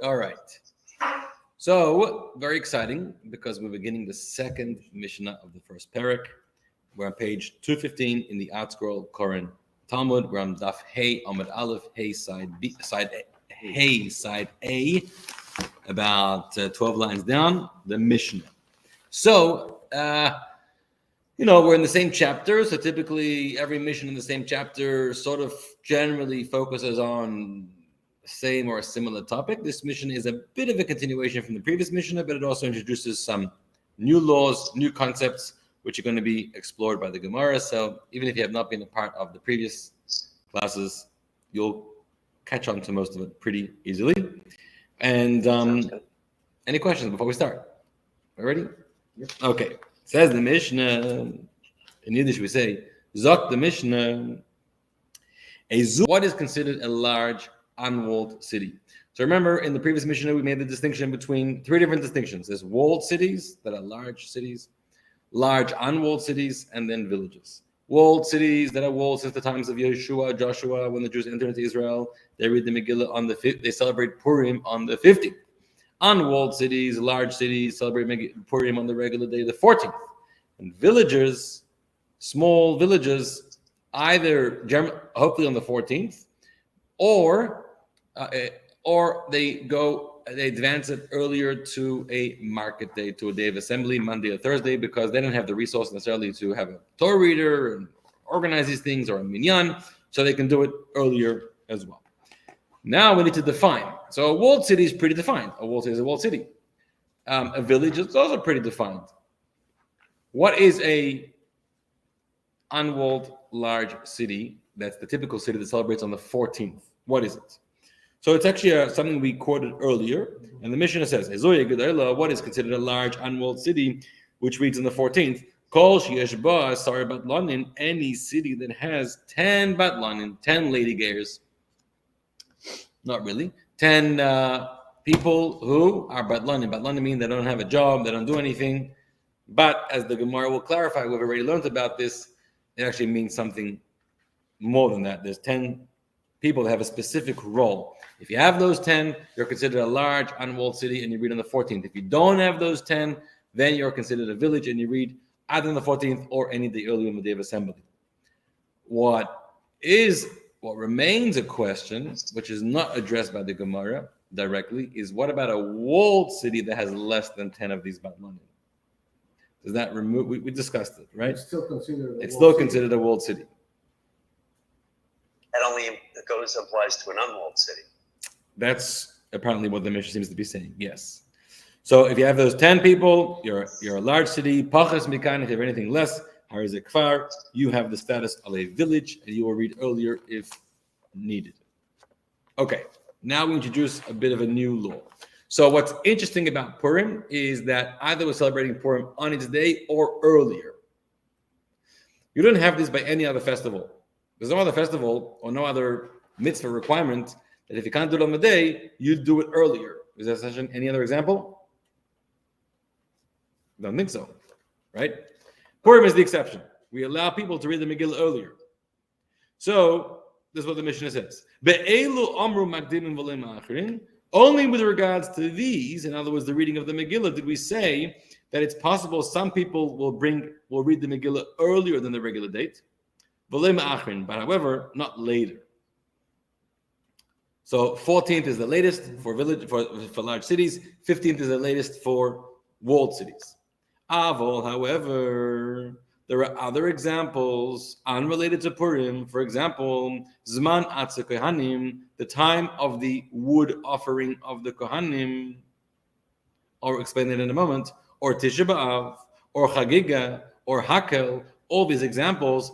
All right. So, very exciting because we're beginning the second Mishnah of the first parak. We're on page 215 in the Art Scroll Koran Talmud. We're on Daf Hey Amud Aleph Hey side A, about 12 lines down, the Mishnah. So, we're in the same chapter. So typically, every Mishnah in the same chapter sort of generally focuses on same or a similar topic. This Mishnah is a bit of a continuation from the previous Mishnah, but it also introduces some new laws, new concepts, which are going to be explored by the Gemara. So even if you have not been a part of the previous classes, you'll catch on to most of it pretty easily. And any questions before we start? Are we ready? Yep. Okay. Says the Mishnah, in Yiddish we say, Zok the Mishnah, what is considered a large unwalled city? So remember, in the previous Mishnah, we made the distinction between three different distinctions. There's walled cities that are large cities, large unwalled cities, and then villages. Walled cities that are walled since the times of Yeshua, Joshua, when the Jews entered into Israel. They read the Megillah on the 5th. They celebrate Purim on the 15th. Unwalled cities, large cities, celebrate Purim on the regular day, the 14th. And villages, small villages, either hopefully on the 14th, or they advance it earlier to a market day, to a day of assembly, Monday or Thursday, because they don't have the resource necessarily to have a Torah reader and organize these things, or a minyan, so they can do it earlier as well. Now we need to define. So a walled city is pretty defined. A walled city is a walled city. A village is also pretty defined. What is a unwalled large city? That's the typical city that celebrates on the 14th. What is it? So it's actually something we quoted earlier. And the Mishnah says, what is considered a large unwalled city, which reads on the 14th? Kol sheyesh ba sar batlanin, any city that has 10 batlanin, 10 lady gayers. Not really. 10 people who are batlanim. Batlanim mean they don't have a job, they don't do anything. But as the Gemara will clarify, we've already learned about this, it actually means something more than that. There's 10 people that have a specific role. If you have those 10, you're considered a large unwalled city, and you read on the 14th. If you don't have those 10, then you're considered a village, and you read either on the 14th or any day earlier in the day of assembly. What remains a question, which is not addressed by the Gemara directly, is what about a walled city that has less than 10 of these batlanim? Does that remove? We discussed it, right? It's still considered a walled city. That only applies to an unwalled city. That's apparently what the Mishnah seems to be saying. Yes. So if you have those 10 people, you're a large city. Pachas mikan. If you have anything less, harizeh kfar, you have the status of a village, and you will read earlier if needed. Okay. Now we introduce a bit of a new law. So what's interesting about Purim is that either we're celebrating Purim on its day or earlier. You don't have this by any other festival. There's no other festival or no other mitzvah requirement that if you can't do it on the day, you do it earlier. Is there such any other example? Don't think so, right? Purim is the exception. We allow people to read the Megillah earlier. So this is what the Mishnah says. Be'elu amru makdimin v'leim ma'achirin. Only with regards to these, in other words, the reading of the Megillah, did we say that it's possible some people will read the Megillah earlier than the regular date, but however, not later. So 14th is the latest for large cities. 15th is the latest for walled cities. Avol, however, there are other examples unrelated to Purim. For example, Zman Atzah Kohanim, the time of the wood offering of the Kohanim, or explain it in a moment, or Tisha B'Av, or Chagiga, or Hakel, all these examples,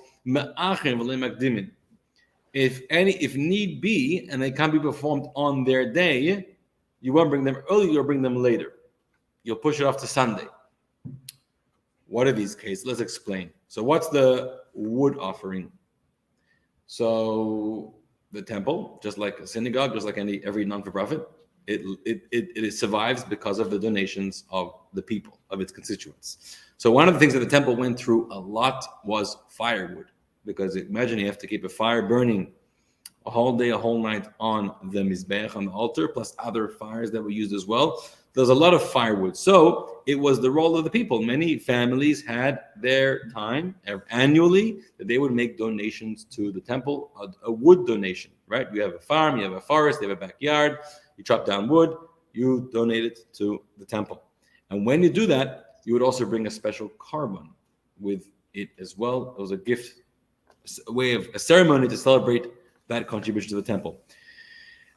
if need be, and they can't be performed on their day, you won't bring them early, you'll bring them later. You'll push it off to Sunday. What are these cases? Let's explain. So what's the wood offering? So the temple, just like a synagogue, just like every non-for-profit, it survives because of the donations of the people, of its constituents. So one of the things that the temple went through a lot was firewood, because imagine you have to keep a fire burning a whole day, a whole night on the Mizbeach, on the altar, plus other fires that were used as well. There's a lot of firewood. So it was the role of the people. Many families had their time annually that they would make donations to the temple, a wood donation, right? You have a farm, you have a forest, you have a backyard, you chop down wood, you donate it to the temple. And when you do that, you would also bring a special carbon with it as well. It was a gift, a way of a ceremony to celebrate that contribution to the temple.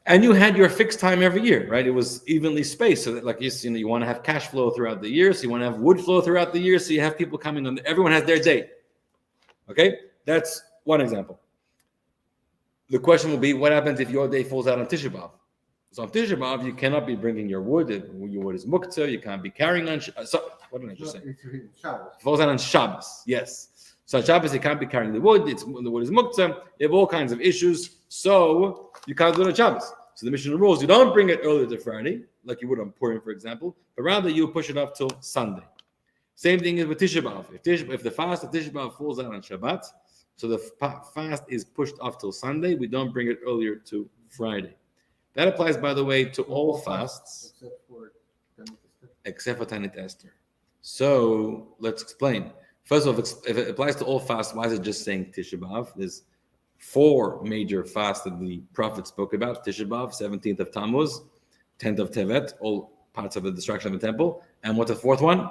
And you had your fixed time every year, right? It was evenly spaced, so that, like you want to have cash flow throughout the year, so you want to have wood flow throughout the year, so you have people coming on. Everyone has their date. Okay, that's one example. The question will be, what happens if your day falls out on Tisha B'Av? So on Tisha B'Av, you cannot be bringing your wood. Your wood is muktzah. You can't be carrying on. What did I just say? It falls out on Shabbos. Yes. So on Shabbos, you can't be carrying the wood. The wood is muktzah. You have all kinds of issues. So you can't do it on Shabbos. So the Mishnah rules, you don't bring it earlier to Friday, like you would on Purim, for example, but rather you push it up till Sunday. Same thing is with Tisha B'Av. If the fast of Tisha B'Av falls out on Shabbat, so the fast is pushed off till Sunday, we don't bring it earlier to Friday. That applies, by the way, to all fasts, except for Tanit Esther. So let's explain. First of all, if it applies to all fasts, why is it just saying Tisha B'Av? There's 4 major fasts that the Prophet spoke about: Tisha B'Av, 17th of Tammuz, 10th of Tevet, all parts of the destruction of the temple. And what's the 4th one?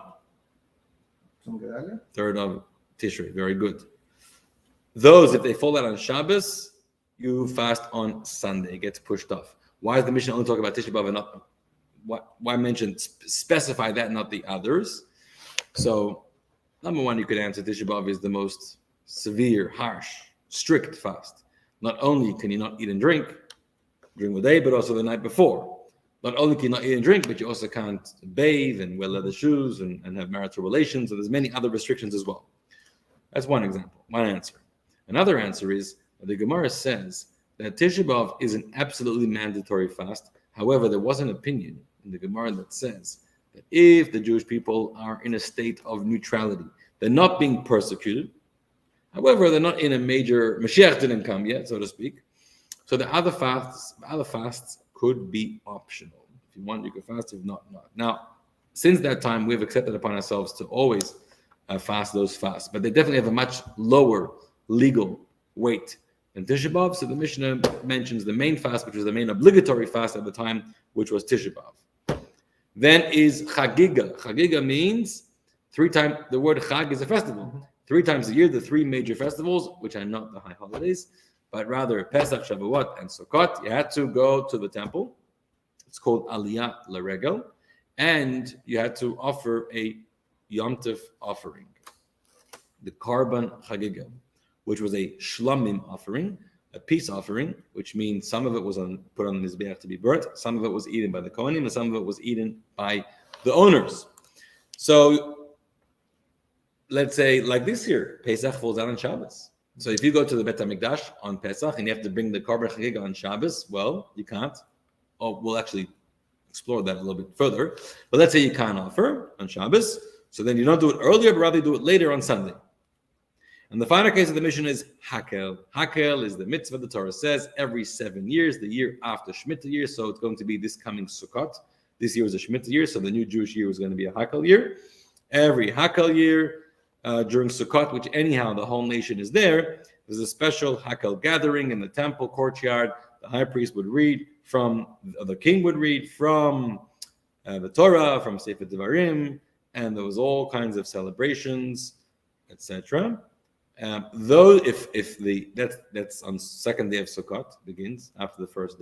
3rd of Tishrei. Very good. Those, if they fall out on Shabbos, you fast on Sunday. It gets pushed off. Why does the Mishnah only talk about Tisha B'Av and not? Why mention, specify that, not the others? So, number one, you could answer Tisha B'Av is the most severe, harsh, strict fast. Not only can you not eat and drink during the day, but also the night before. Not only can you not eat and drink, but you also can't bathe and wear leather shoes and have marital relations. So there's many other restrictions as well. That's one example, one answer. Another answer is that the Gemara says that Tisha B'Av is an absolutely mandatory fast. However, there was an opinion in the Gemara that says that if the Jewish people are in a state of neutrality, they're not being persecuted. However, they're not in a major, Mashiach didn't come yet, so to speak. So the other fasts could be optional. If you want, you can fast. If not, not. Now, since that time, we've accepted upon ourselves to always fast those fasts, but they definitely have a much lower legal weight than Tisha B'Av. So the Mishnah mentions the main fast, which was the main obligatory fast at the time, which was Tisha B'Av. Then is Chagiga. Chagiga means 3 times. The word Chag is a festival. 3 times a year, the 3 major festivals, which are not the high holidays, but rather Pesach, Shavuot, and Sukkot. You had to go to the temple. It's called Aliyah L'Regel, and you had to offer a Yom Tov offering, the Karban Chagiga, which was a Shlamim offering, a peace offering, which means some of it was put on the Mizbeach to be burnt, some of it was eaten by the Kohanim, and some of it was eaten by the owners. So let's say, like this year, Pesach falls out on Shabbos. So if you go to the Beit HaMikdash on Pesach and you have to bring the Karban Chagiga on Shabbos, well, you can't. Oh, we'll actually explore that a little bit further. But let's say you can't offer on Shabbos, so then you don't do it earlier, but rather do it later on Sunday. And the final case of the mission is Hakel. Hakel is the mitzvah. The Torah says every 7 years, the year after Shemitah year. So it's going to be this coming Sukkot. This year is a Shemitah year, so the new Jewish year is going to be a Hakel year. Every Hakel year, during Sukkot, which anyhow the whole nation is there, there's a special Hakel gathering in the temple courtyard. The high priest would read from, the king would read from the Torah, from Sefer Devarim, and there was all kinds of celebrations, etc. Though that's on second day of Sukkot begins after the first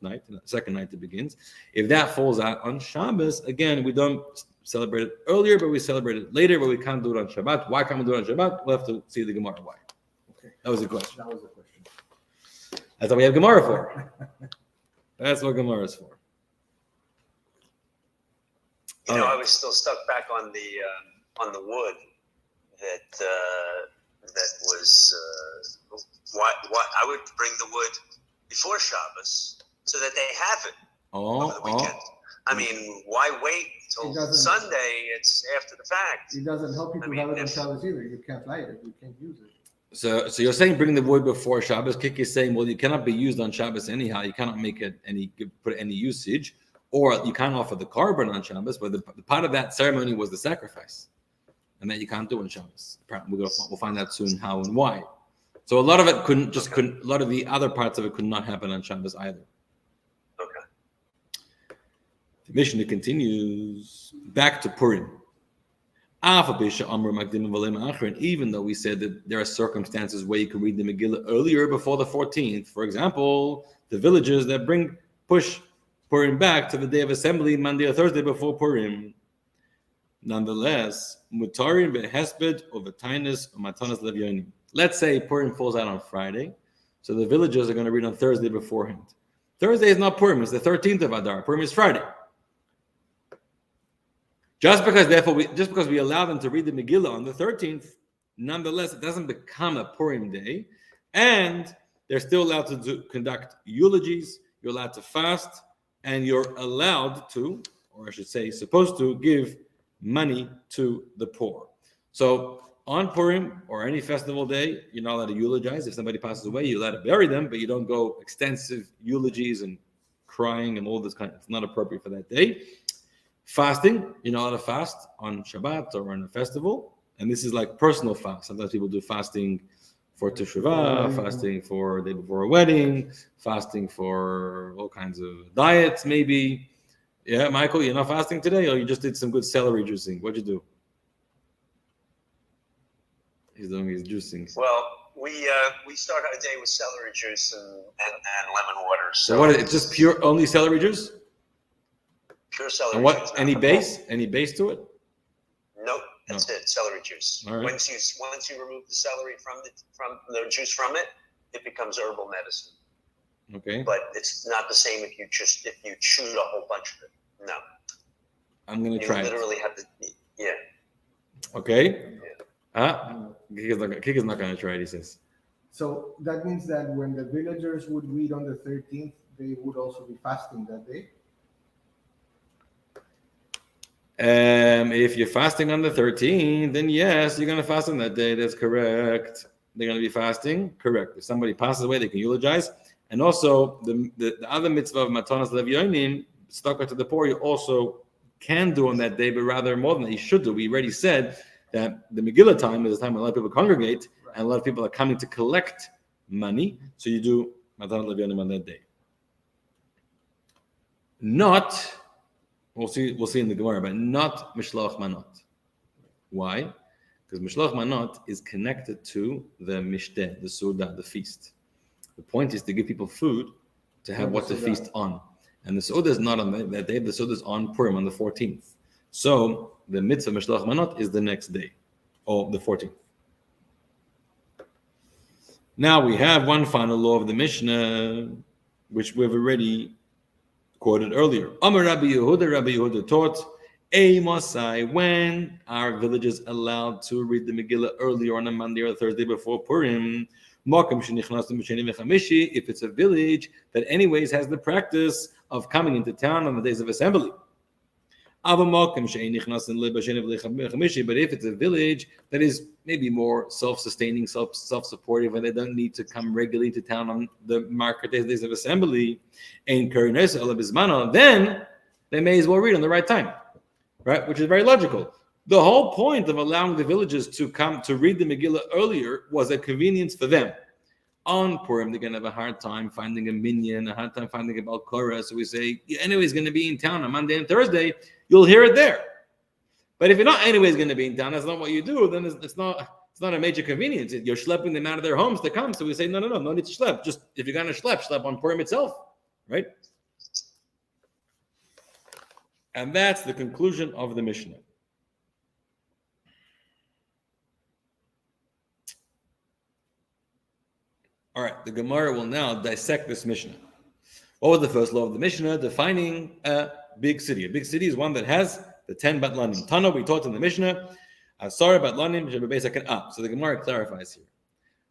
night, and the second night it begins. If that falls out on Shabbos, again we don't celebrate it earlier, but we celebrate it later, but we can't do it on Shabbat. Why can't we do it on Shabbat? We'll have to see the Gemara why. Okay, that was the question. That's what we have Gemara for. That's what Gemara is for. I was still stuck back on the wood that was why I would bring the wood before Shabbos so that they have it over the weekend. I mean, why wait till Sunday? It's after the fact. It doesn't help people have it on Shabbos either. You can't light it. You can't use it. So you're saying bring the wood before Shabbos. Kik is saying, well, you cannot be used on Shabbos anyhow. You cannot make it put any usage, or you can't offer the carbon on Shabbos. But the part of that ceremony was the sacrifice, and that you can't do on Shabbos. We'll find out soon how and why. So a lot of it couldn't. A lot of the other parts of it could not happen on Shabbos either. Okay. The Mishnah continues back to Purim. Even though we said that there are circumstances where you can read the Megillah earlier before the 14th, for example, the villages that push Purim back to the day of assembly, Monday or Thursday before Purim. Nonetheless, mutarim behesped or v'tainus or matanas levyonim. Let's say Purim falls out on Friday, so the villagers are going to read on Thursday beforehand. Thursday is not Purim; it's the 13th of Adar. Purim is Friday. Just because we allow them to read the Megillah on the 13th, nonetheless, it doesn't become a Purim day, and they're still allowed to conduct eulogies. You're allowed to fast, and you're allowed to, or I should say, supposed to give money to the poor. So on Purim or any festival day, you're not allowed to eulogize. If somebody passes away, you're allowed to bury them, but you don't go extensive eulogies and crying and all this kind. It's not appropriate for that day. Fasting, you're not allowed to fast on Shabbat or on a festival, and this is like personal fast. Sometimes people do fasting for Teshuvah, fasting for the day before a wedding, fasting for all kinds of diets, maybe. Yeah, Michael, you're not fasting today, or you just did some good celery juicing? What'd you do? He's doing his juicing. Well, we start our day with celery juice and lemon water. So what is it? Just pure only celery juice? Pure celery and what, juice. Any base? Any base to it? Nope, that's it. Celery juice. All right. Once you remove the celery from the juice from it, it becomes herbal medicine. Okay. But it's not the same if you chewed a whole bunch of it. No. I'm gonna try. You literally have to. Yeah. Okay. Yeah. Kik is not gonna try it. He says. So that means that when the villagers would read on the 13th, they would also be fasting that day. If you're fasting on the 13th, then yes, you're going to fast on that day. That's correct. They're going to be fasting. Correct. If somebody passes away, they can eulogize. And also, the other mitzvah of matanas levyonim, stock to the poor, you also can do on that day, but rather more than that, you should do. We already said that the Megillah time is a time when a lot of people congregate, and a lot of people are coming to collect money. So you do matanas levyonim on that day. Not... We'll see in the Gemara, but not Mishloach Manot. Why? Because Mishloach Manot is connected to the Mishteh, the Suda, the feast. The point is to give people food to have what to feast on. And the Suda is not on that day, the Suda is on Purim, on the 14th. So the mitzvah Mishloach Manot is the next day, or the 14th. Now we have one final law of the Mishnah, which we've already quoted earlier. Amar Rabbi Yehuda taught, Mosai, when are villages allowed to read the Megillah earlier on a Monday or a Thursday before Purim? If it's a village that anyways has the practice of coming into town on the days of assembly. But if it's a village that is maybe more self-sustaining, self-supportive, and they don't need to come regularly to town on the market days of assembly, then they may as well read on the right time, right? Which is very logical. The whole point of allowing the villagers to come to read the Megillah earlier was a convenience for them. On Purim, they're going to have a hard time finding a minyan, a hard time finding a Balkora. So we say, anyways, going to be in town on Monday and Thursday, you'll hear it there. But if you're not anyways going to be in town, that's not what you do, then it's not a major convenience. You're schlepping them out of their homes to come. So we say, no need to schlep. Just if you're going to schlep on Purim itself, right? And that's the conclusion of the Mishnah. All right, the Gemara will now dissect this Mishnah. What was the first law of the Mishnah? Defining a big city. A big city is one that has the 10 batlanim. Tana, we taught in the Mishnah, Asar batlanim shebebesakan up. So the Gemara clarifies here.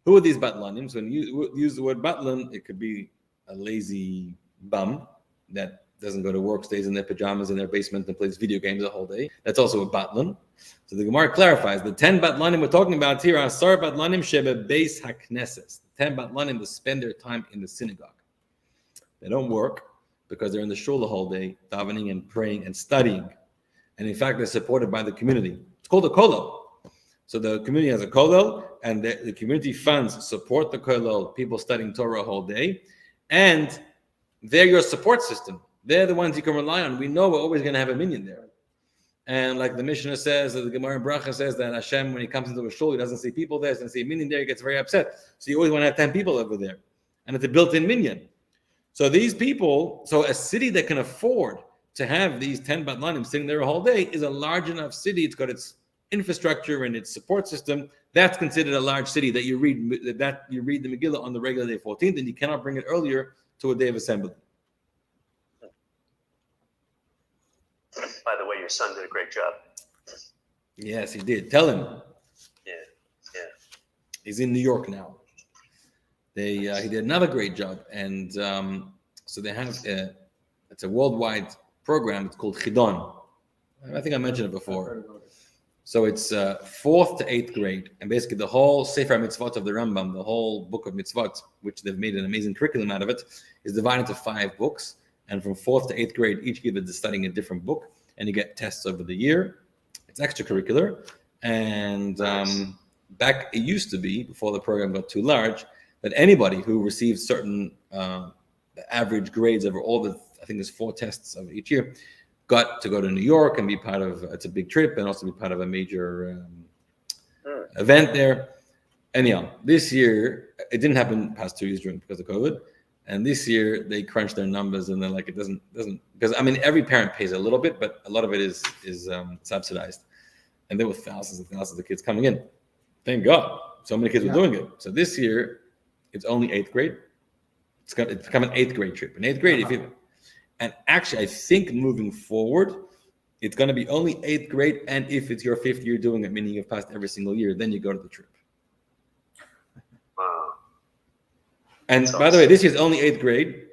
Who are these batlanim? So when you use the word batlan, it could be a lazy bum that doesn't go to work, stays in their pajamas in their basement and plays video games the whole day. That's also a batlan. So the Gemara clarifies the 10 batlanim we're talking about here are Asar batlanim shebe beis hakneses. 10 batlanim that spend their time in the synagogue. They don't work because they're in the shul the whole day, davening and praying and studying. And in fact, they're supported by the community. It's called a kollel. So the community has a kollel, and the community funds support the kollel, people studying Torah a whole day. And they're your support system. They're the ones you can rely on. We know we're always going to have a minyan there. And like the Mishnah says, the Gemara in Bracha says that Hashem, when he comes into a shul, he doesn't see people there, he doesn't see a minyan there, he gets very upset. So you always want to have 10 people over there. And it's a built-in minyan. So these people, so a city that can afford to have these 10 batlanim sitting there a whole day is a large enough city. It's got its infrastructure and its support system. That's considered a large city that you read the Megillah on the regular day 14th, and you cannot bring it earlier to a day of assembly. By the way, your son did a great job. Yes, he did. Tell him. Yeah. He's in New York now. He did another great job, and so they have it's a worldwide program. It's called Chidon. I think I mentioned it before. So it's 4th to 8th grade, and basically the whole Sefer Mitzvot of the Rambam, the whole book of Mitzvot, which they've made an amazing curriculum out of it, is divided into 5 books. And from 4th to 8th grade, each kid is studying a different book, and you get tests over the year. It's extracurricular. And back it used to be, before the program got too large, that anybody who received certain average grades over all the, I think there's 4 tests of each year, got to go to New York and be part of, it's a big trip, and also be part of a major event there. Anyhow, this year, it didn't happen past 2 years because of COVID. And this year they crunched their numbers, and they're like, it doesn't because I mean every parent pays a little bit, but a lot of it is subsidized. And there were thousands and thousands of kids coming in. Thank God, so many kids were doing it. So this year it's only 8th grade. It's become an 8th grade trip. In 8th grade, and actually I think moving forward, it's going to be only 8th grade. And if it's your 5th year doing it, meaning you've passed every single year, then you go to the trip. And by the way, this year's only 8th grade.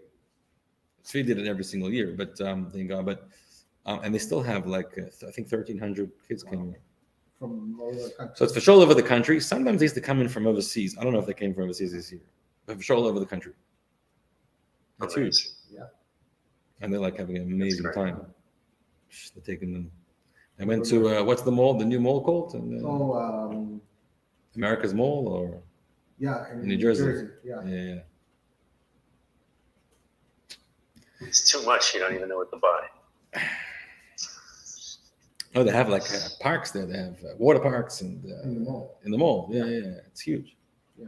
Tzvi did it every single year, but thank God. But and they still have like I think 1,300 kids came from all over the country. So it's for sure all over the country. Sometimes they used to come in from overseas. I don't know if they came from overseas this year, but for sure all over the country. That's huge. Yeah. And they're like having an amazing time. They're taking them. I went to what's the mall? The new mall called? America's Mall or. Yeah, in New Jersey. Yeah. It's too much. You don't even know what to buy. Oh, they have like parks there. They have water parks and in the mall. Yeah. It's huge. Yeah.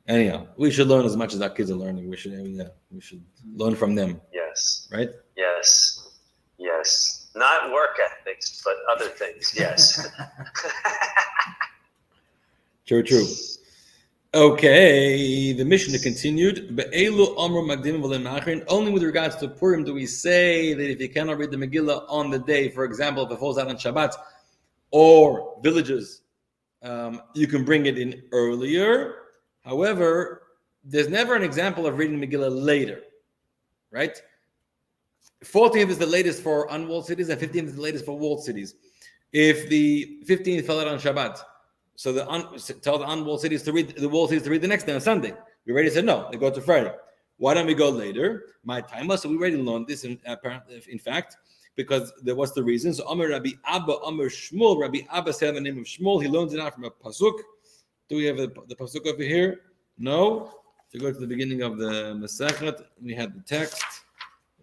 Anyhow, we should learn as much as our kids are learning. We should learn from them. Yes. Right? Yes. Not work ethics, but other things. Yes. True. Okay, the Mishnah continued. Only with regards to Purim do we say that if you cannot read the Megillah on the day, for example, if it falls out on Shabbat or villages, you can bring it in earlier. However, there's never an example of reading Megillah later, right? 14th is the latest for unwalled cities, and 15th is the latest for walled cities. If the 15th fell out on Shabbat, so tell the unwalled cities to read, the walled cities to read the next day on Sunday. We already said no, they go to Friday. Why don't we go later? My time. So we already learned this in fact, because what's the reason? So Amr Rabbi Abba, Amr Shmuel. Rabbi Abba said the name of Shmuel. He learns it out from a pasuk. Do we have the pasuk over here? No. To go to the beginning of the Masechet, we had the text,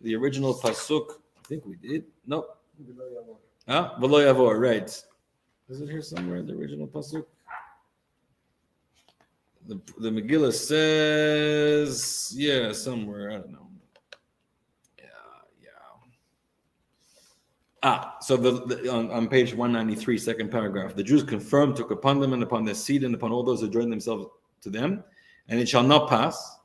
the original pasuk. I think we did. No. V'lo yavor, right. Is it here somewhere, the original pasuk? The Megillah says, somewhere, I don't know. So on page 193, second paragraph, the Jews confirmed, took upon them and upon their seed and upon all those who joined themselves to them, and it shall not pass,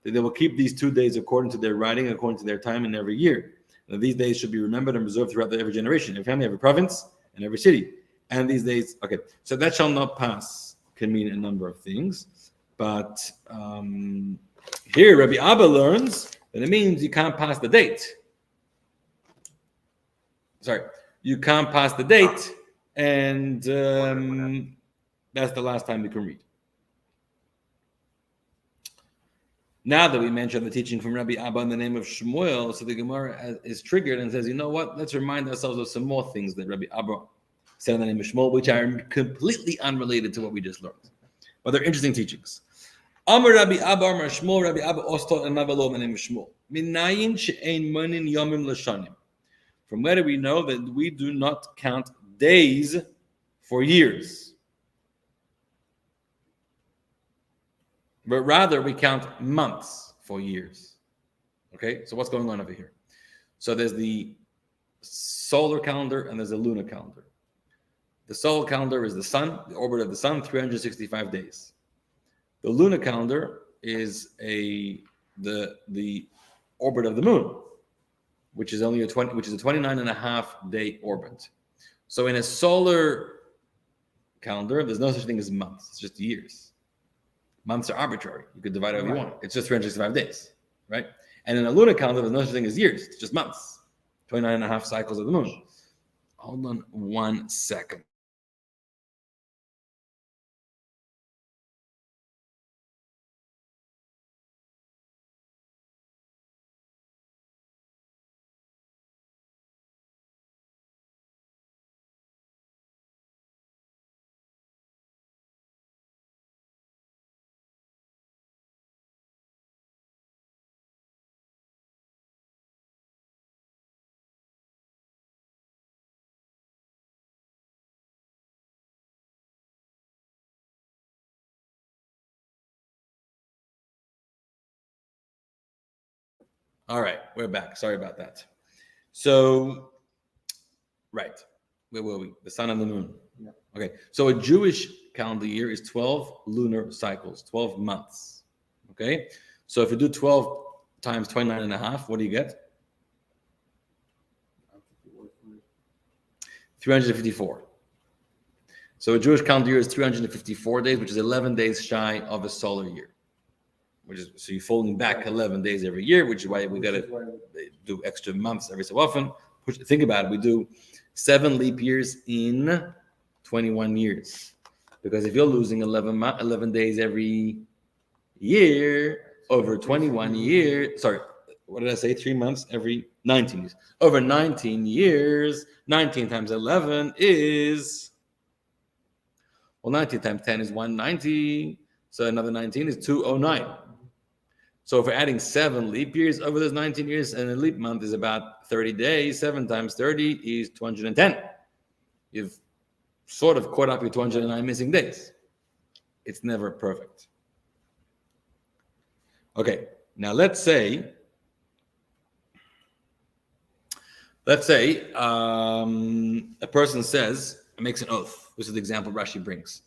that they will keep these 2 days according to their writing, according to their time in every year. Now, these days should be remembered and preserved throughout every generation, every family, every province, and every city. And these days, okay, so that shall not pass can mean a number of things. But here, Rabbi Abba learns then it means you can't pass the date. Sorry, you can't pass the date, and that's the last time you can read. Now that we mentioned the teaching from Rabbi Abba in the name of Shmuel, so the Gemara is triggered and says, you know what? Let's remind ourselves of some more things that Rabbi Abba said in the name of Shmuel, which are completely unrelated to what we just learned. But they're interesting teachings. Amar Rabbi Abba, Amar Shmuel, Rabbi Abba also taught another law in the name of Shmuel. Minayin she'ein manin yomim l'shanim. From where do we know that we do not count days for years? But rather we count months for years. Okay, so what's going on over here? So there's the solar calendar and there's a lunar calendar. The solar calendar is the sun, the orbit of the sun, 365 days. The lunar calendar is the orbit of the moon, which is only a 29 and a half day orbit. So in a solar calendar, there's no such thing as months. It's just years. Months are arbitrary. You could divide however you want. It's just 365 days, right? And in a lunar calendar, there's no such thing as years. It's just months. 29 and a half cycles of the moon. Hold on 1 second. All right, we're back. Sorry about that. So, right, where were we? The sun and the moon. Yeah. Okay, so a Jewish calendar year is 12 lunar cycles, 12 months. Okay, so if you do 12 times 29 and a half, what do you get? 354. So a Jewish calendar year is 354 days, which is 11 days shy of a solar year. So you're falling back 11 days every year, which is why we got to do extra months every so often. Think about it. We do 7 leap years in 21 years. Because if you're losing 11 days every year over 21 years, sorry, what did I say? 3 months every 19 years. Over 19 years, 19 times 11 is, 19 times 10 is 190. So another 19 is 209. So if we're adding 7 leap years over those 19 years, and a leap month is about 30 days, 7 times 30 is 210. You've sort of caught up with 209 missing days. It's never perfect. Okay, now let's say a person makes an oath. This is the example Rashi brings.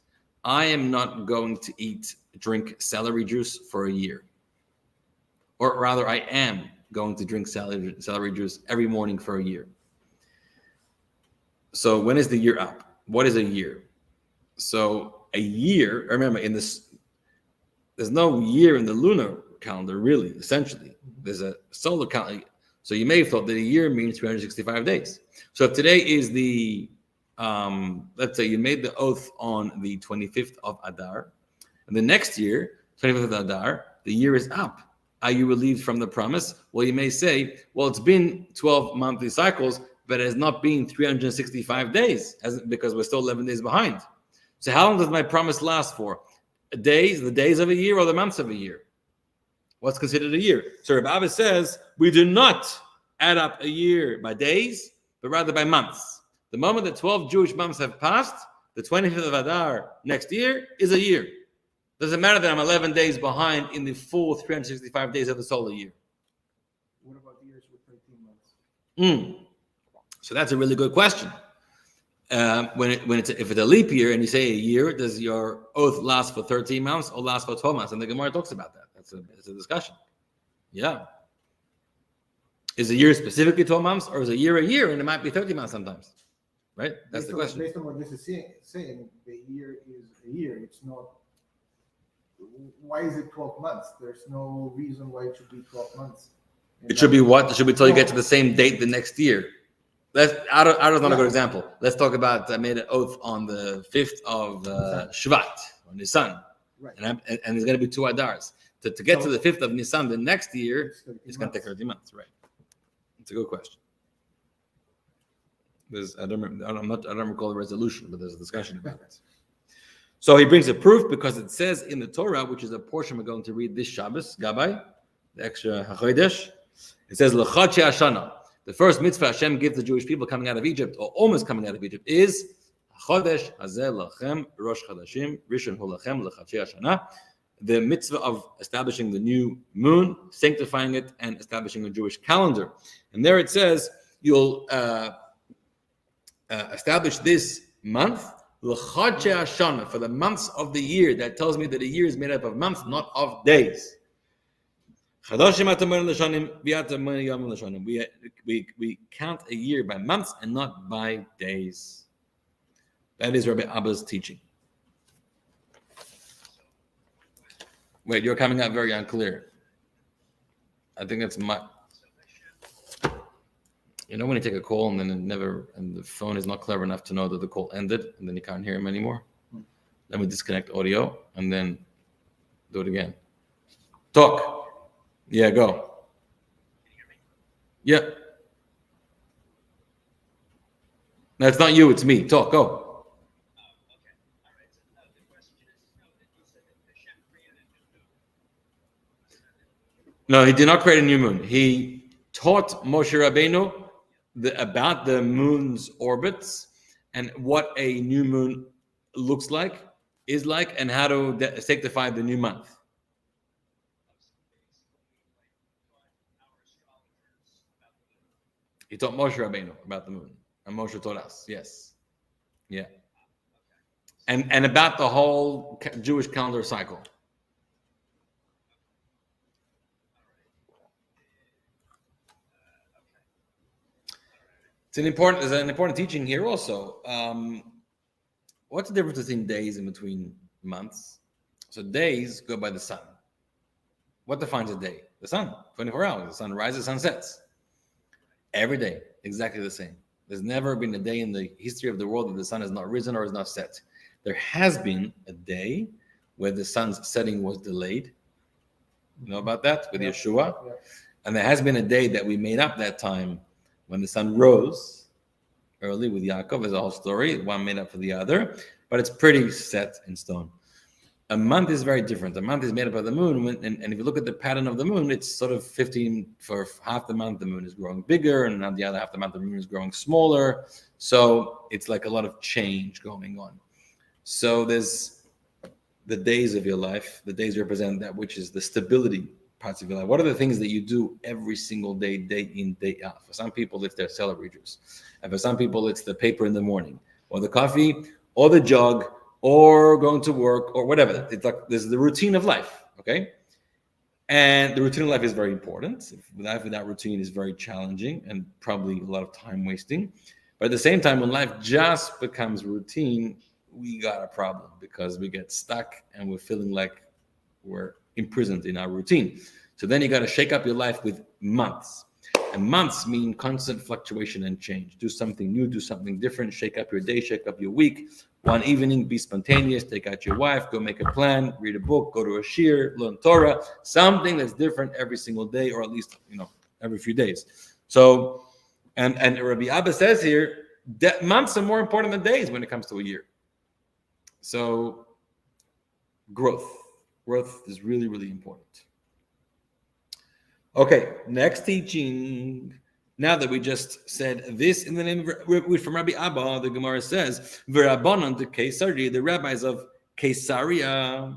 I am not going to drink celery juice for a year. Or rather, I am going to drink celery juice every morning for a year. So when is the year up? What is a year? So a year, remember, there's no year in the lunar calendar, really, essentially. There's a solar calendar. So you may have thought that a year means 365 days. So if today is let's say you made the oath on the 25th of Adar, and the next year, 25th of Adar, the year is up. Are you relieved from the promise? Well, you may say, well, it's been 12 monthly cycles, but it has not been 365 days because we're still 11 days behind. So how long does my promise last for? The days of a year, or the months of a year? What's considered a year? So Rabbi Abba says, we do not add up a year by days, but rather by months. The moment that 12 Jewish months have passed, the 25th of Adar next year is a year. Doesn't matter that I'm 11 days behind in the full 365 days of the solar year. What about years with 13 months? So that's a really good question. If it's a leap year and you say a year, does your oath last for 13 months or last for 12 months? And the Gemara talks about that. That's a discussion. Yeah. Is a year specifically 12 months, or is a year and it might be 30 months sometimes? Right? That's the question. Based on what this is saying, the year is a year. It's not. Why is it 12 months? There's no reason why it should be 12 months. It should be what? It should be till you get to the same date the next year. Out of not a good example. Let's talk about I made an oath on the 5th of Shvat, on Nisan. Right. And there's going to be 2 Adars. To get to the 5th of Nisan the next year, it's going to take 30 months, right? It's a good question. I don't recall the resolution, but there's a discussion about it. So he brings a proof because it says in the Torah, which is a portion we're going to read this Shabbos, Gabbai, the extra HaChodesh, it says, L'chadshei Hashana. The first mitzvah Hashem gives the Jewish people coming out of Egypt, or almost coming out of Egypt, is Chodesh Hazeh Lachem Rosh Chadashim Rishon Hu Lachem L'chadshei Hashana. The mitzvah of establishing the new moon, sanctifying it, and establishing a Jewish calendar. And there it says, you'll establish this month, L'chadshei Hashana, for the months of the year. That tells me that a year is made up of months, not of days. We count a year by months and not by days. That is Rabbi Abba's teaching. Wait, you're coming out very unclear. I think that's my... You know when you take a call and then and the phone is not clever enough to know that the call ended and then you can't hear him anymore? Then we disconnect audio and then do it again. Talk. Yeah, go. Can you hear me? Yeah. No, it's not you, it's me. Talk, go. Okay. All right. So the question is, that you said that Hashem created a new moon. No, he did not create a new moon. He taught Moshe Rabbeinu about the moon's orbits and what a new moon looks like, is like, and how to sanctify the new month. He taught Moshe Rabbeinu about the moon, and Moshe taught us. Yes, yeah, and about the whole Jewish calendar cycle. There's an important teaching here also. What's the difference between days and between months? So days go by the sun. What defines a day? The sun. 24 hours. The sun rises, sun sets. Every day, exactly the same. There's never been a day in the history of the world that the sun has not risen or is not set. There has been a day where the sun's setting was delayed. You know about that with Yeshua? Yeah. And there has been a day that we made up that time when the sun rose early with Yaakov. There's a whole story, one made up for the other, but it's pretty set in stone. A month is very different. A month is made up of the moon, and if you look at the pattern of the moon, it's sort of 15 for half the month. The moon is growing bigger, and on the other half the month, the moon is growing smaller. So it's like a lot of change going on. So there's the days of your life. The days represent that which is the stability parts of your life. What are the things that you do every single day, day in, day out? For some people, it's their celery juice, and for some people, it's the paper in the morning, or the coffee, or the jog, or going to work, or whatever. It's like this is the routine of life, okay? And the routine of life is very important. Life without routine is very challenging and probably a lot of time wasting. But at the same time, when life just becomes routine, we got a problem because we get stuck and we're feeling like we're imprisoned in our routine. So then you got to shake up your life with months. And months mean constant fluctuation and change. Do something new, do something different, shake up your day, shake up your week. One evening, be spontaneous, take out your wife, go make a plan, read a book, go to a shir, learn Torah, something that's different every single day, or at least, every few days. So, and Rabbi Abba says here, that months are more important than days when it comes to a year. So, growth is really, really important. Okay, next teaching. Now that we just said this in the name of from Rabbi Abba, the Gemara says, "V'Rabbanan the Caesarea, the rabbis of Caesarea.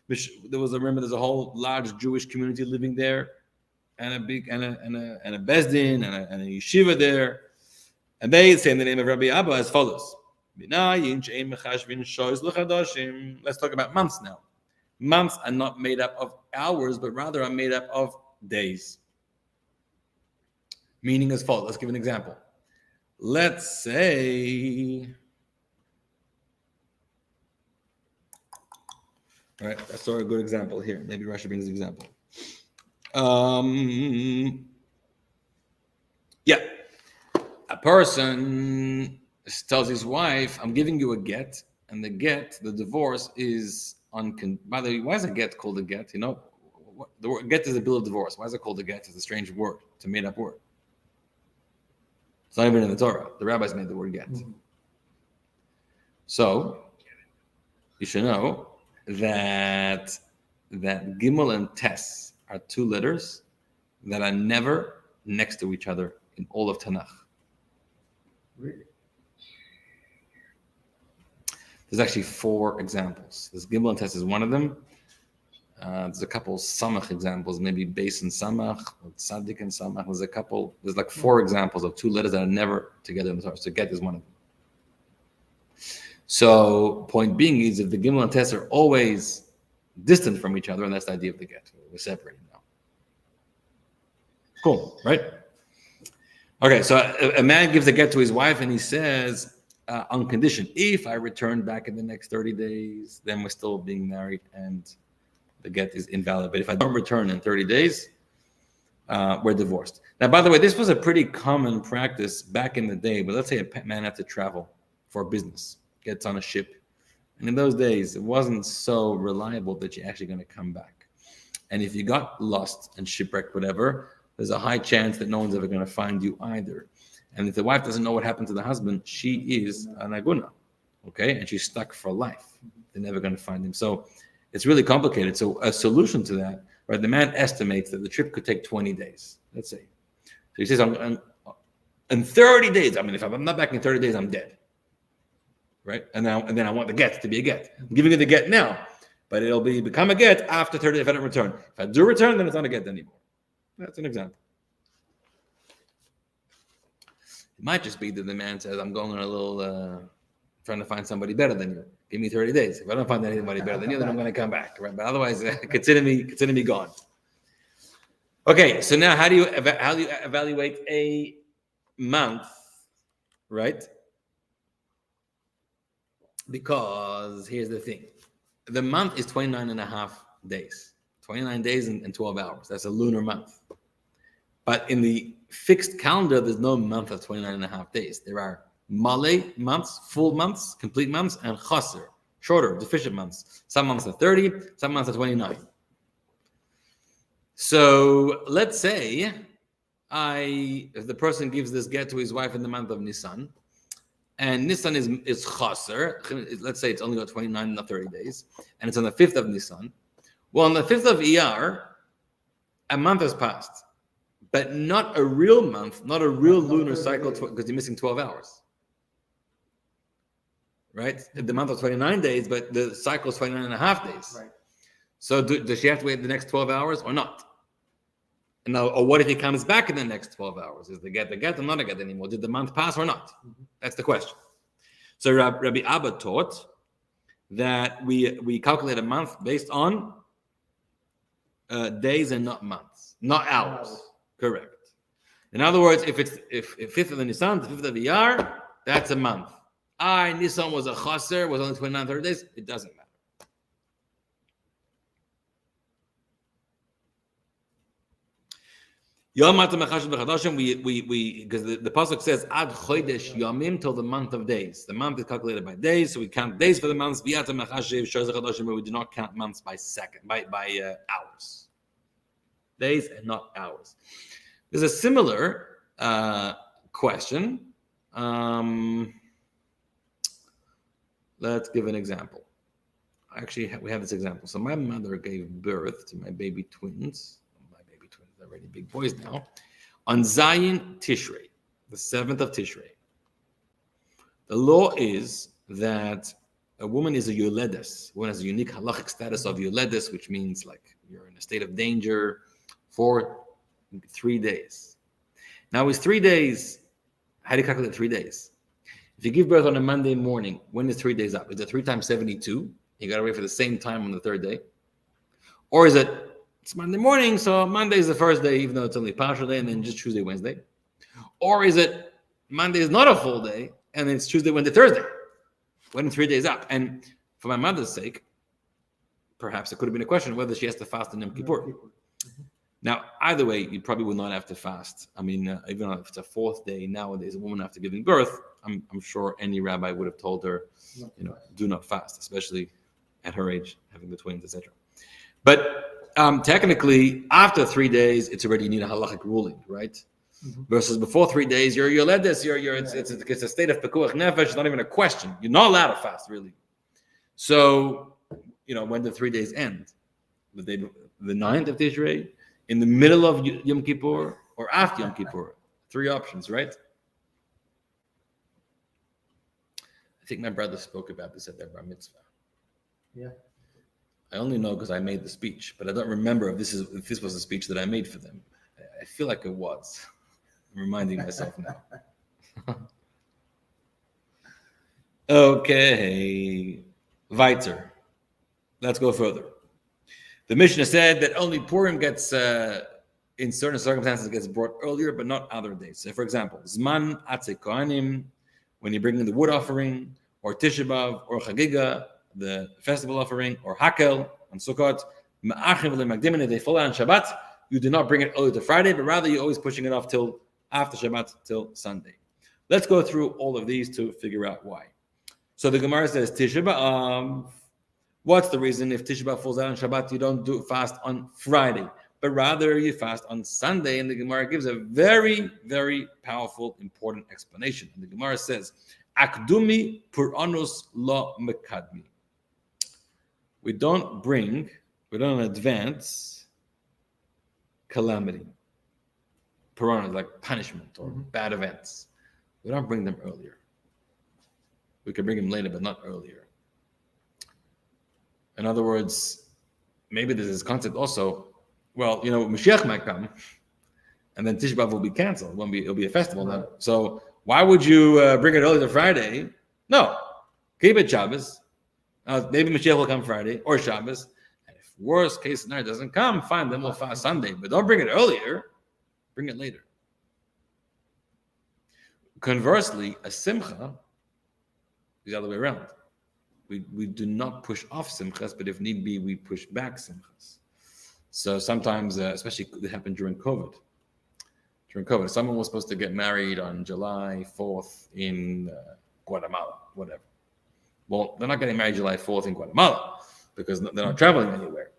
There's a whole large Jewish community living there, and a big and a bezdin and a yeshiva there, and they say in the name of Rabbi Abba as follows: Let's talk about months now. Months are not made up of hours, but rather are made up of days. Meaning as follows. Let's give an example. Let's say, all right, I saw a good example here. Maybe Rashi brings an example. Yeah. A person tells his wife, I'm giving you a get, and the divorce is by the way, why is a get called a get? The word get is a bill of divorce. Why is it called a get? It's a strange word. It's a made-up word. It's not even in the Torah. The rabbis made the word get. So you should know that Gimel and Tes are two letters that are never next to each other in all of Tanakh. Really? There's actually 4 examples. This Gimel and Tes is one of them. There's a couple Samach examples, maybe Beis and Samach, or Tzadik and Samach. There's like 4 examples of 2 letters that are never together in the Torah. So get is one of them. So point being is if the Gimel and Tes are always distant from each other, and that's the idea of the get. We're separating now. Cool, right? Okay, so a man gives a get to his wife and he says, on condition, if I return back in the next 30 days, then we're still being married and the get is invalid. But if I don't return in 30 days, we're divorced. Now, by the way, this was a pretty common practice back in the day, but let's say a man had to travel for business, gets on a ship. And in those days, it wasn't so reliable that you're actually going to come back. And if you got lost and shipwrecked, whatever, there's a high chance that no one's ever going to find you either. And if the wife doesn't know what happened to the husband, she is an aguna, okay? And she's stuck for life. They're never going to find him. So it's really complicated. So a solution to that, right? The man estimates that the trip could take 20 days, let's say. So he says, in 30 days, if I'm not back in 30 days, I'm dead. Right? And then I want the get to be a get. I'm giving you the get now, but it'll become a get after 30 days if I don't return. If I do return, then it's not a get anymore. That's an example. It might just be that the man says, I'm going on a little, trying to find somebody better than you. Give me 30 days. If I don't find anybody better than you, then I'm going to come back. Right? But otherwise, consider me gone. Okay, so now how do you evaluate a month, right? Because here's the thing. The month is 29 and a half days. 29 days and 12 hours. That's a lunar month. But in the fixed calendar, there's no month of 29 and a half days. There are male months, full months, complete months, and chaser, shorter, deficient months. Some months are 30, some months are 29. So let's say if the person gives this get to his wife in the month of Nisan, and Nisan is chaser, let's say it's only got 29, not 30 days, and it's on the 5th of Nisan. Well, on the 5th of Iyar, a month has passed, but not a real month, not a real lunar cycle, because you're missing 12 hours. Right? The month of 29 days, but the cycle is 29 and a half days. Right. So does she have to wait the next 12 hours or not? And now, or what if he comes back in the next 12 hours? Is the get or not a get anymore? Did the month pass or not? That's the question. So Rabbi Abba taught that we calculate a month based on days and not months, not hours. Correct. In other words, if 5th of the Nisan, the 5th of Iyar, that's a month. Nisan was a chaser, was only 29, 30 days. It doesn't matter. Yom because the pasuk says ad chodesh yomim till the month of days. The month is calculated by days, so we count days for the months. We do not count months by hours. Days and not hours. There's a similar question. Let's give an example. Actually, we have this example. So my mother gave birth to my baby twins. Already big boys now, on Zayin Tishrei, the 7th of Tishrei. The law is that a woman is a yoledes. A woman has a unique halachic status of yoledes, which means like you're in a state of danger for 3 days. Now, is 3 days, how do you calculate 3 days? If you give birth on a Monday morning, when is 3 days up? Is it 3 times 72? You got to wait for the same time on the 3rd day? Or is it it's Monday morning, so Monday is the first day, even though it's only partial day, and then just Tuesday, Wednesday? Or is it Monday is not a full day, and it's Tuesday, Wednesday, Thursday? When 3 days up? And for my mother's sake, perhaps it could have been a question whether she has to fast on Yom Kippur. Now, either way, you probably would not have to fast. I mean, even if it's a fourth day nowadays, a woman after giving birth, I'm sure any rabbi would have told her, do not fast, especially at her age, having the twins, etc. But technically, after 3 days, it's already, you need a halachic ruling, right? Mm-hmm. Versus before 3 days, you're led this, it's a state of pekuach nefesh. It's not even a question. You're not allowed to fast, really. So, when the 3 days end, the 9th of Tishrei, in the middle of Yom Kippur, or after Yom Kippur, 3 options, right? I think my brother spoke about this at their bar mitzvah. Yeah. I only know because I made the speech, but I don't remember if this was a speech that I made for them. I feel like it was. I'm reminding myself now. Okay. Weiter. Let's go further. The Mishnah said that only Purim gets, in certain circumstances, gets brought earlier, but not other days. So, for example, Zman Atzei Kohanim, when you bring in the wood offering, or Tisha B'Av, or Chagiga, the festival offering, or Hakel on Sukkot, they fall out on Shabbat. You do not bring it early to Friday, but rather you're always pushing it off till after Shabbat, till Sunday. Let's go through all of these to figure out why. So the Gemara says Tisha B'Av. What's the reason if Tisha B'Av falls out on Shabbat, you don't do fast on Friday, but rather you fast on Sunday? And the Gemara gives a very, very powerful, important explanation. And the Gemara says, Akdumi Puranus lo mekadmi. We don't advance calamity. Puran is like punishment or bad events. We don't bring them earlier. We can bring them later, but not earlier. In other words, maybe there's this concept also, Mashiach might come, and then Tisha B'Av will be canceled. It'll be a festival then. So why would you bring it early to Friday? No. Keep it Shabbos. Maybe Mashiach will come Friday or Shabbos. And if worst case scenario doesn't come, fine, then we'll fast Sunday. But don't bring it earlier. Bring it later. Conversely, a simcha is the other way around. We do not push off simchas, but if need be, we push back simchas. So sometimes, especially it happened during COVID. Someone was supposed to get married on July 4th in Guatemala, whatever. Well, they're not getting married July 4th in Guatemala because they're not traveling anywhere.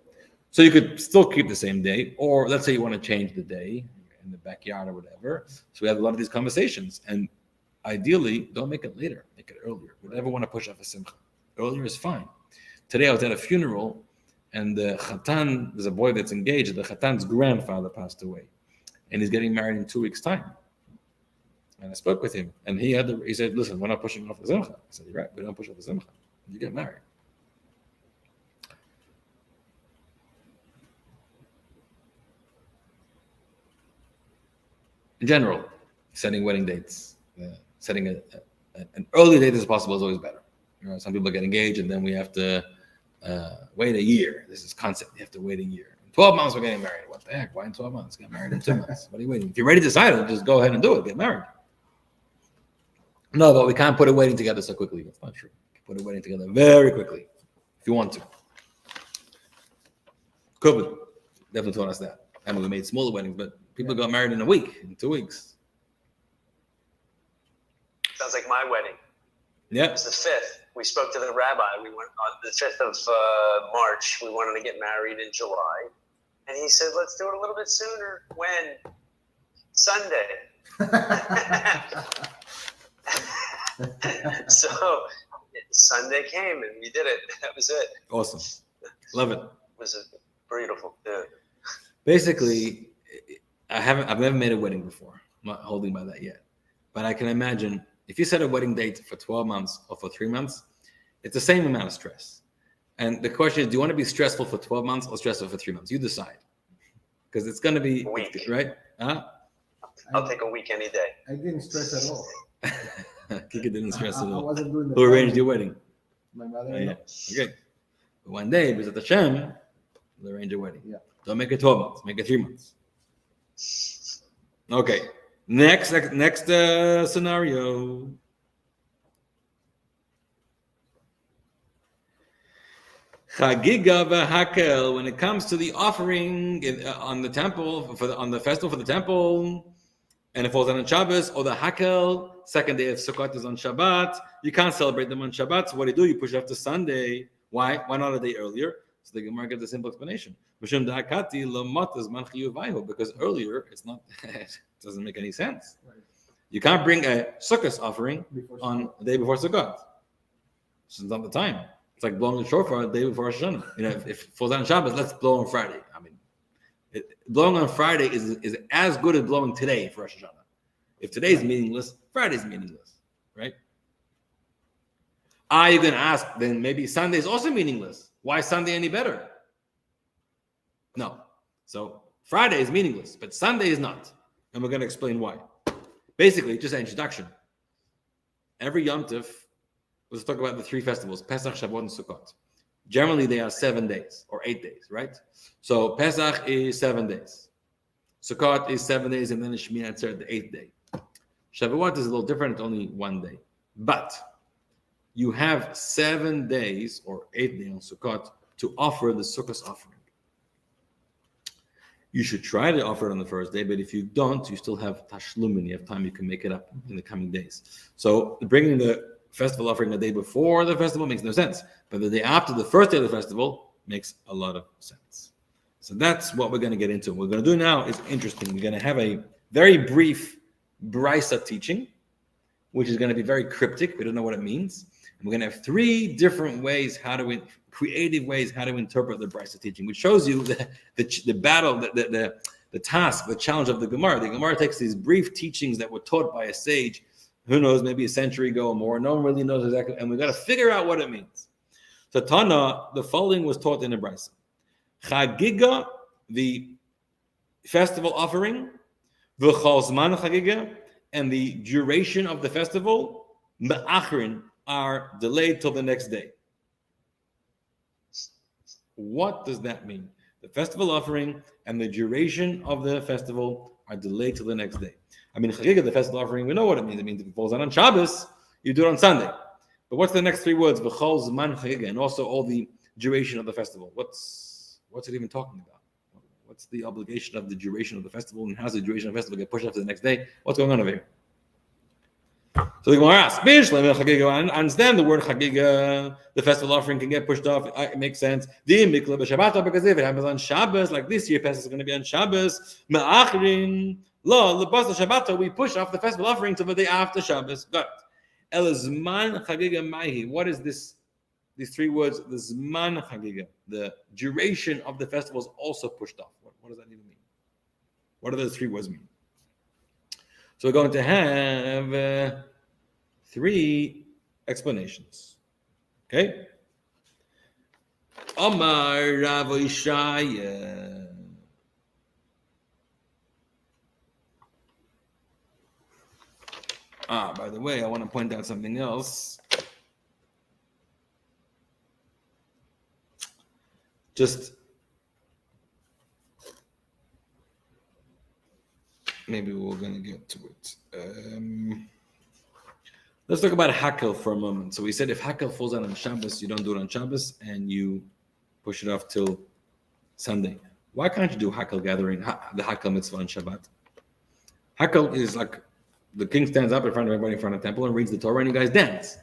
So you could still keep the same day, or let's say you want to change the day in the backyard or whatever. So we have a lot of these conversations, and ideally, don't make it later, make it earlier. We never want to push off a simcha. Earlier is fine. Today I was at a funeral, and the chatan, there's a boy that's engaged, the chatan's grandfather passed away, and he's getting married in 2 weeks' time. And I spoke with him, and he said, listen, we're not pushing off the simcha. I said, you're right, we don't push off the simcha. You get married. In general, setting wedding dates, setting an early date as possible is always better. Some people get engaged, and then we have to wait a year. This is concept. You have to wait a year. In 12 months, we're getting married. What the heck? Why in 12 months? Get married in 2 months. What are you waiting? If you're ready to decide it, just go ahead and do it. Get married. No, but we can't put a wedding together so quickly. That's not true. Put a wedding together very quickly if you want to. COVID definitely taught us that. I mean, we made smaller weddings, but people got married in a week, in 2 weeks. Sounds like my wedding. Yeah. It was the 5th. We spoke to the rabbi. We went on the 5th of March. We wanted to get married in July. And he said, let's do it a little bit sooner. When? Sunday. So Sunday came and we did it. That was it. Awesome. Love it. It was a beautiful. Yeah. Basically, I've never made a wedding before. I'm not holding by that yet. But I can imagine if you set a wedding date for 12 months or for 3 months, it's the same amount of stress. And the question is, do you want to be stressful for 12 months or stressful for 3 months? You decide. Because it's going to be, right? Huh? I'll take a week any day. I didn't stress at all. Kika didn't stress at all. I wasn't doing the Who arranged your wedding? My mother. Yeah. Okay. But one day, visit Hashem, we'll arrange your wedding. Yeah. Don't make it 12 months. Make it 3 months. Okay. Next scenario. Chagiga v'hakel, when it comes to the offering on the temple, on the festival for the temple, and it falls on Shabbos, or the hakel, second day of Sukkot is on Shabbat, you can't celebrate them on Shabbat. So what do? You push it up to Sunday. Why? Why not a day earlier? So the Gemara gives a simple explanation. Because earlier, it's not, it doesn't make any sense. You can't bring a Sukkot offering on the day before Sukkot. It's not the time. It's like blowing the shofar the day before Rosh Hashanah. If it falls on Shabbos, let's blow on Friday. I mean, blowing on Friday is as good as blowing today for Rosh Hashanah. If today's meaningless, Friday's meaningless, right? You're going to ask, then maybe Sunday is also meaningless. Why is Sunday any better? No. So Friday is meaningless, but Sunday is not. And we're going to explain why. Basically, just an introduction. Every Yom Tov, let's talk about the three festivals, Pesach, Shavuot, and Sukkot. Generally, they are 7 days or 8 days, right? So Pesach is 7 days. Sukkot is 7 days, and then Shmini Atzeret, the 8th day. Shavuot is a little different, it's only 1 day. But you have 7 days or 8 days on Sukkot to offer the Sukkot offering. You should try to offer it on the first day, but if you don't, you still have Tashlumin. You have time, you can make it up in the coming days. So bringing the festival offering the day before the festival makes no sense, but the day after the first day of the festival makes a lot of sense. So that's what we're going to get into. What we're going to do now is interesting. We're going to have a very brief Brisa teaching, which is going to be very cryptic. We don't know what it means. And we're going to have 3 different ways, creative ways how to interpret the Brisa teaching, which shows you the battle, the task, the challenge of the Gemara. The Gemara takes these brief teachings that were taught by a sage, who knows, maybe a century ago or more. No one really knows exactly, and we've got to figure out what it means. So Tana, the following was taught in the Brisa. Chagiga, the festival offering, v'chol zman chagiga, and the duration of the festival, me'achrin, are delayed till the next day. What does that mean? The festival offering and the duration of the festival are delayed till the next day. I mean, Chagiga, the festival offering, we know what it means. It means if it falls on Shabbos, you do it on Sunday. But what's the next 3 words? V'chol zman Chagiga, and also all the duration of the festival. What's it even talking about? What's the obligation of the duration of the festival, and how's the duration of the festival get pushed up to the next day? What's going on over here? So the Gemara asks, I understand the word Chagiga, the festival offering can get pushed off. It makes sense. Because if it happens on Shabbos, like this year, Pesach is going to be on Shabbos. We push off the festival offering to the day after Shabbos. Got it. What is this? These 3 words, the Zman Chagiga, the duration of the festival is also pushed off. What does that even mean? What do those 3 words mean? So we're going to have 3 explanations. Okay? Omar Rav Ishaya. By the way, I want to point out something else. Just maybe we're going to get to it. Let's talk about Hakel for a moment. So we said if Hakel falls out on Shabbos, you don't do it on Shabbos, and you push it off till Sunday. Why can't you do Hakel gathering, the Hakel mitzvah on Shabbat? Hakel is like the king stands up in front of everybody in front of the temple and reads the Torah, and you guys dance.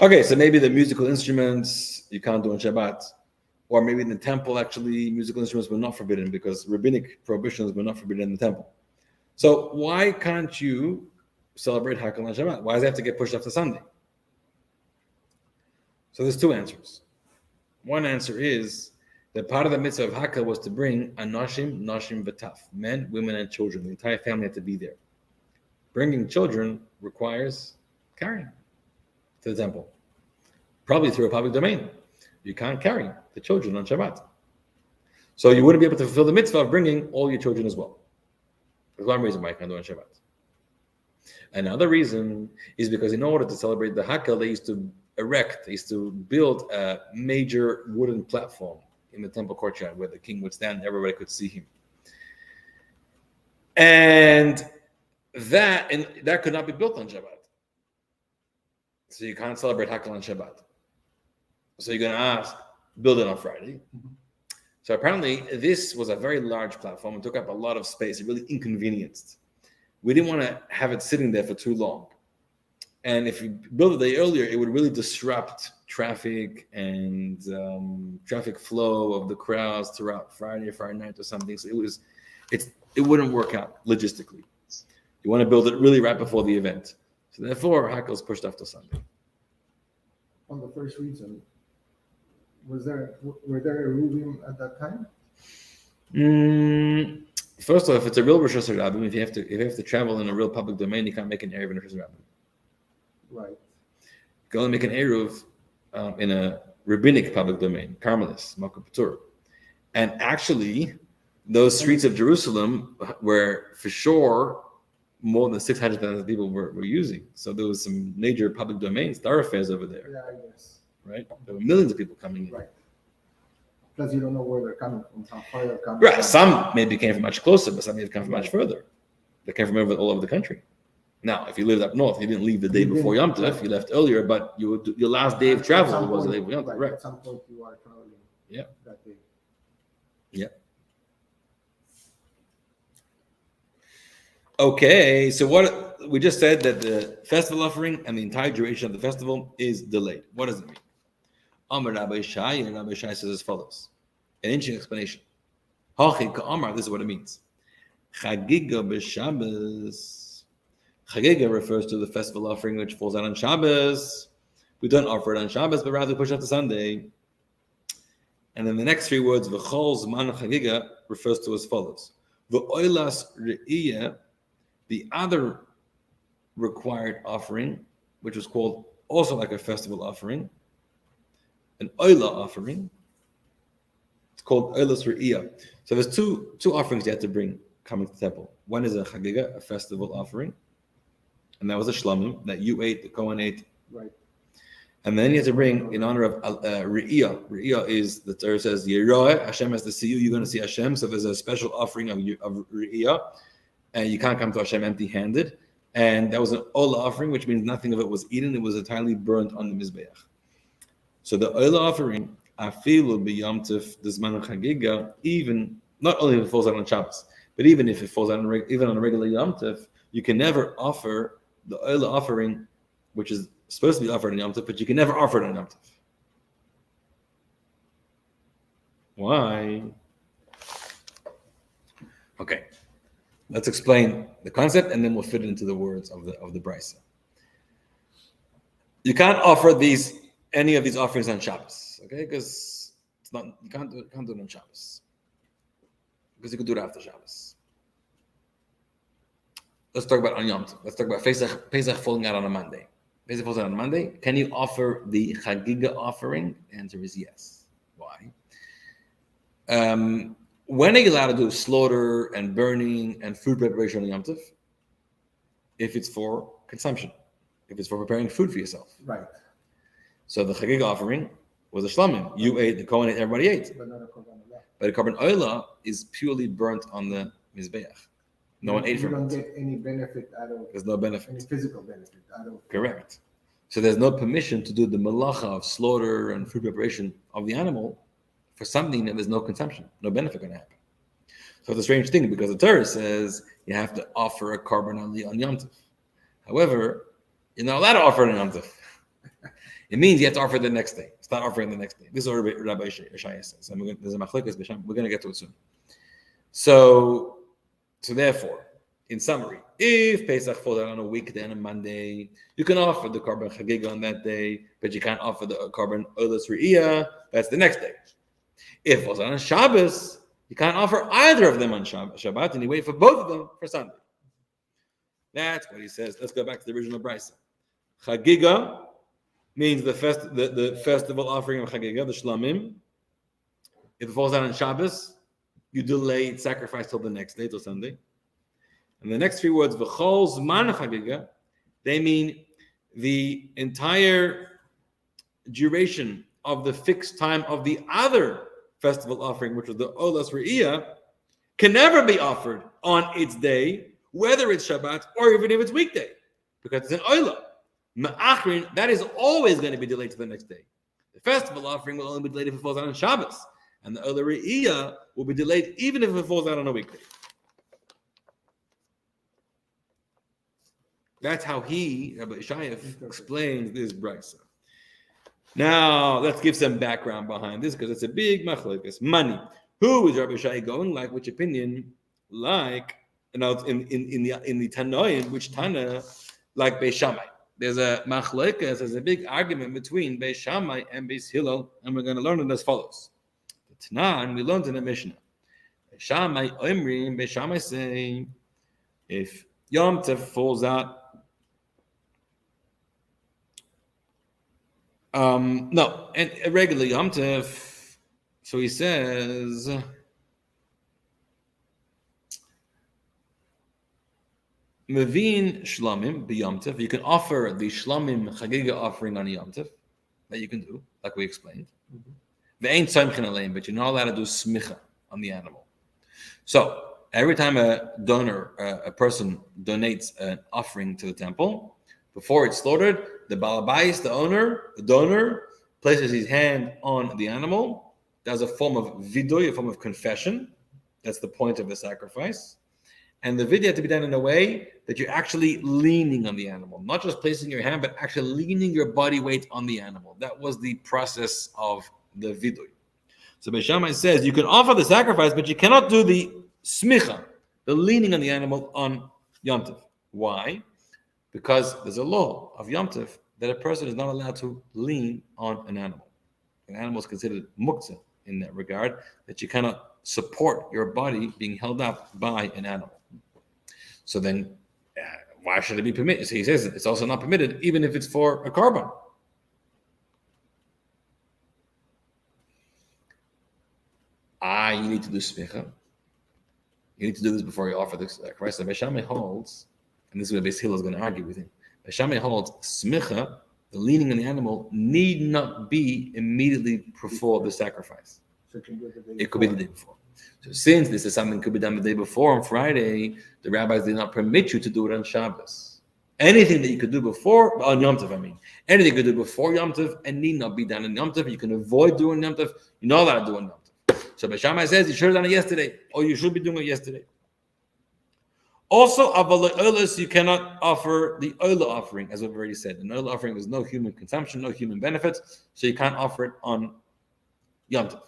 Okay, so maybe the musical instruments you can't do on Shabbat. Or maybe in the temple, actually, musical instruments were not forbidden because rabbinic prohibitions were not forbidden in the temple. So why can't you celebrate Hakel on Shabbat? Why does it have to get pushed off to Sunday? So there's 2 answers. One answer is that part of the mitzvah of Hakel was to bring anoshim, noshim, v'taf, men, women, and children. The entire family had to be there. Bringing children requires carrying to the temple, probably through a public domain. You can't carry the children on Shabbat. So you wouldn't be able to fulfill the mitzvah of bringing all your children as well. There's one reason why you can't do it on Shabbat. Another reason is because in order to celebrate the Hakel, they used to build a major wooden platform in the temple courtyard where the king would stand and everybody could see him. And that could not be built on Shabbat. So you can't celebrate Hakel on Shabbat. So you're going to ask, build it on Friday. Mhm. So apparently this was a very large platform and took up a lot of space. It really inconvenienced. We didn't want to have it sitting there for too long. And if you build it a day earlier, it would really disrupt traffic and traffic flow of the crowds throughout Friday night or something. So it wouldn't work out logistically. You want to build it really right before the event. So therefore, Hakel's pushed off to Sunday. On the first reason, were there Eruvim at that time? First of all, if it's a real Rosh Hashanah, if you have to travel in a real public domain, you can't make an Eruv in Rosh Hashanah. Right. You can only make an Eruv in a rabbinic public domain, Carmelis, Makom Patur. And actually, those streets of Jerusalem were for sure more than 600,000 people were using. So there was some major public domains, thoroughfares over there. Yeah, I guess. Right? There were millions of people coming in. Right. Plus, you don't know where they're coming from, how far they're coming Right. from. Some maybe came from much closer, but some may have come from much further. They came from all over the country. Now, if you lived up north, you didn't leave the day before Yom Tov, you left earlier, but your last day of travel was the day before Yom Tov. Right. At some point, you are traveling that day. Yeah. Okay, so what we just said that the festival offering and the entire duration of the festival is delayed. What does it mean? Amar Rabbi Shai, and Rabbi Shai says as follows. An interesting explanation. Hachi ka'amar, this is what it means. Chagiga b'Shabbos. Chagiga refers to the festival offering which falls out on Shabbos. We don't offer it on Shabbos, but rather push it to Sunday. And then the next three words, v'chol zman chagiga, refers to as follows. V'oilas re'iyah, the other required offering, which was called also like a festival offering, an oila offering. It's called oilas re'iyah. So there's two offerings you have to bring coming to the temple. One is a chagiga, a festival offering, and that was a shlamim that you ate, the Kohen ate. Right. And then you have to bring in honor of re'iyah. Re'iyah is, the Torah says, Yeroeh, Hashem has to see you, you're going to see Hashem. So there's a special offering of re'iyah, and you can't come to Hashem empty-handed. And that was an ola offering, which means nothing of it was eaten, it was entirely burnt on the Mizbeach. So the ola offering, afilu b'yom tov d'zman chagiga, even, not only if it falls out on Shabbos, but even if it falls out even on a regular Yom Tov, you can never offer the oila offering, which is supposed to be offered on Yom Tov, but you can never offer it on Yom Tov. Why? Okay, let's explain the concept, and then we'll fit it into the words of the brisa. You can't offer any of these offerings on Shabbos, okay? Because it's not, you can't do it on Shabbos, because you could do it after Shabbos. Let's talk about on Yom Tov. Let's talk about Pesach falling out on a Monday. Pesach falls out on a Monday. Can you offer the Chagiga offering? The answer is yes. Why? When are you allowed to do slaughter and burning and food preparation on Yom Tov? If it's for consumption. If it's for preparing food for yourself. Right. So the Chagiga offering was a shlamim. You ate, the Kohen ate, everybody ate. But not a korban olah. But a korban oila is purely burnt on the Mizbeach. No one ate from it. You don't get any benefit out of There's no benefit. any physical benefit out of Correct. So there's no permission to do the malacha of slaughter and food preparation of the animal for something that there's no consumption, no benefit going to happen. So it's a strange thing because the Torah says you have to offer a korban aliyah on Yom Tov. However, you're not allowed to offer it on Yom Tov. It means you have to offer it the next day. Start offering the next day. This is what Rabbi Shai says. And there's a machlokes b'sham. We're going to get to it soon. So therefore, in summary, if Pesach falls out on a weekday and a Monday, you can offer the korban chagiga on that day, but you can't offer the korban olas re'iyah. That's the next day. If it falls out on Shabbos, you can't offer either of them on Shabbat, and you wait for both of them for Sunday. That's what he says. Let's go back to the original brisa. Chagiga means the festival offering of chagiga, the shlamim. If it falls out on Shabbos, you delay sacrifice till the next day, till Sunday. And the next three words, v'chol zman chagiga, they mean the entire duration of the fixed time of the other festival offering, which was the olas re'iyah, can never be offered on its day, whether it's Shabbat or even if it's weekday, because it's an oila. Ma'achrin, that is always going to be delayed to the next day. The festival offering will only be delayed if it falls out on Shabbos, and the Ola Re'iyah will be delayed even if it falls out on a weekday. That's how Rabbi Ishayef, explains this brisa. Now, let's give some background behind this, because it's a big machlokes. Money. Who is Rabbi Ishayef going? Like which opinion? Like, in the Tanoim, which Tana, like Beit Shammai. There's a machlokes, there's a big argument between Beit Shammai and Beit Hillel, and we're going to learn it as follows. The Tanan, we learned in the Mishnah. Beit Shammai, Omrim, Beit Shammai say, if Yom Tov falls out, no, and a regular Yom Tov, so he says, Mevin Shlamim b'Yom Tov. You can offer the Shlamim Chagiga offering on Yom Tov, that you can do, like we explained. Ve'ein tzomchin aleim, but you're not allowed to do smicha on the animal. So every time a person donates an offering to the temple, before it's slaughtered, the balabais, the donor, places his hand on the animal, does a form of vidoy, a form of confession. That's the point of the sacrifice. And the vidya had to be done in a way that you're actually leaning on the animal, not just placing your hand, but actually leaning your body weight on the animal. That was the process of the vidoy. So Beit Shammai says you can offer the sacrifice, but you cannot do the smicha, the leaning on the animal on Yom Tov. Why? Because there's a law of Yom Tov that a person is not allowed to lean on an animal. An animal is considered muktzah in that regard, that you cannot support your body being held up by an animal. So then, why should it be permitted? So he says it's also not permitted, even if it's for a korban. You need to do smicha. You need to do this before you offer the sacrifice. So Beit Shammai holds, and this is where Beit Hillel is going to argue with him. Beit Shammai holds smicha, the leaning on the animal, need not be immediately before the sacrifice. So it could be the day before. So since this is something that could be done the day before on Friday, the rabbis did not permit you to do it on Shabbos. Anything that you could do before, on Yom Tov, anything you could do before Yom Tov and need not be done in Yom Tov. You can avoid doing Yom Tov. You're not allowed to do it on Yom Tov. So Beit Shammai says you should have done it yesterday, or you should be doing it yesterday. Also, you cannot offer the oila offering, as we've already said. An oila offering is no human consumption, no human benefits, so you can't offer it on Yom Tov.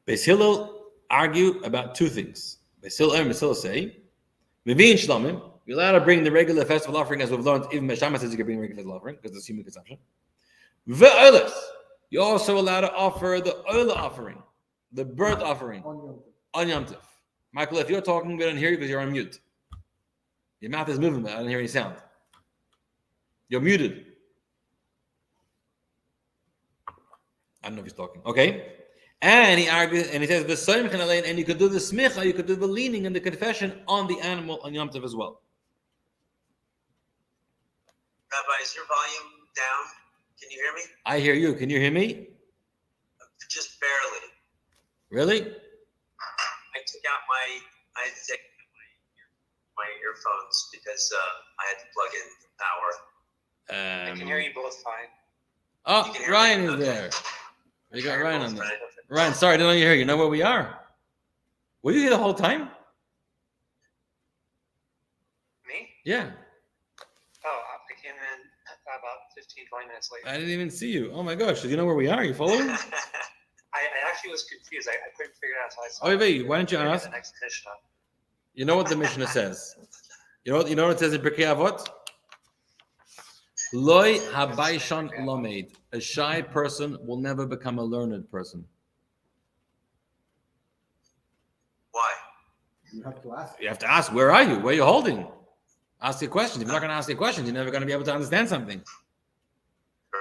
Beit Hillel argue about two things. Beit Hillel say, Mevin Shlamim, you're allowed to bring the regular festival offering, as we've learned. Even Beit Shammai says you can bring the regular festival offering because it's human consumption. Ve'olas, you're also allowed to offer the oila offering, the burnt offering on Yom Tov. Michael, if you're talking, we don't hear you because you're on mute. Your mouth is moving, but I don't hear any sound. You're muted. I don't know if he's talking. Okay. And he argues, and he says, and you could do the smicha, you could do the leaning and the confession on the animal on Yom Tov as well. Rabbi, is your volume down? Can you hear me? I hear you. Can you hear me? Just barely. Really? I had to take my earphones because I had to plug in power. I can hear you both fine. Oh, Ryan is there. You got Ryan on there. Ryan, sorry, I didn't know you here. You know where we are? Were you here the whole time? Me? Yeah. Oh, I came in about 15, 20 minutes late. I didn't even see you. Oh my gosh. Do you know where we are? You following? I actually was confused. I couldn't figure it out until I saw wait, why don't you ask? the next Mishnah. You know what the Mishnah says? You know what it says in Pirkei Avot? Loi habaishan lamed. A shy person will never become a learned person. Why? You have to ask. You have to ask, where are you? Where are you holding? Ask your questions. If you're not going to ask your questions, you're never going to be able to understand something. True.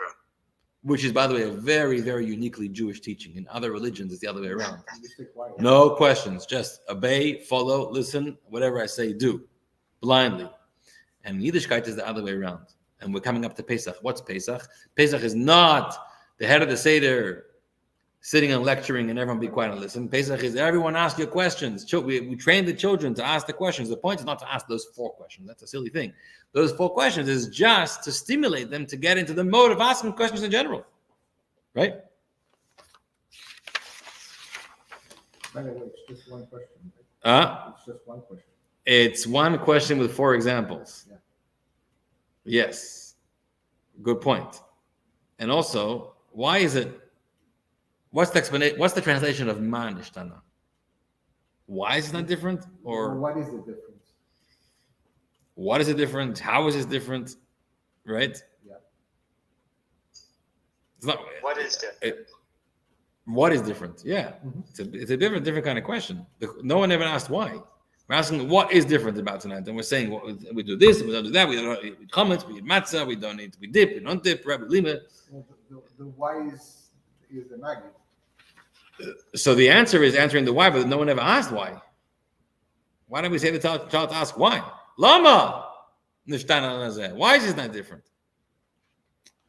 Which is, by the way, a very, very uniquely Jewish teaching. In other religions, it's the other way around. You stay quiet. No questions. Just obey, follow, listen. Whatever I say, do. Blindly. And Yiddishkeit is the other way around. And we're coming up to Pesach. What's Pesach? Pesach is not the head of the Seder sitting and lecturing and everyone be quiet and listen. Pesach is everyone ask your questions. We train the children to ask the questions. The point is not to ask those 4 questions. That's a silly thing. Those 4 questions is just to stimulate them to get into the mode of asking questions in general. Right? By the way, it's just one question. It's just one question. It's one question with 4 examples. Yeah. Yes. Good point. And also, why is it? What's the explanation? What's the translation of man ishtana? Why is it not different? Or what is the difference? What is it different? How is it different? Right? Yeah. It's not. What is different? What is different? Yeah. Mm-hmm. It's a different kind of question. No one ever asked why. We're asking what is different about tonight, and we're saying we do this, we don't do that. We don't eat chametz, we eat matzah, we don't eat, we dip, we don't dip. Rabbi Lima. Well, the why is the magid. So the answer is answering the why, but no one ever asked why. Why don't we say the child to ask why? Lama nishtana lazeh. Why is this not different?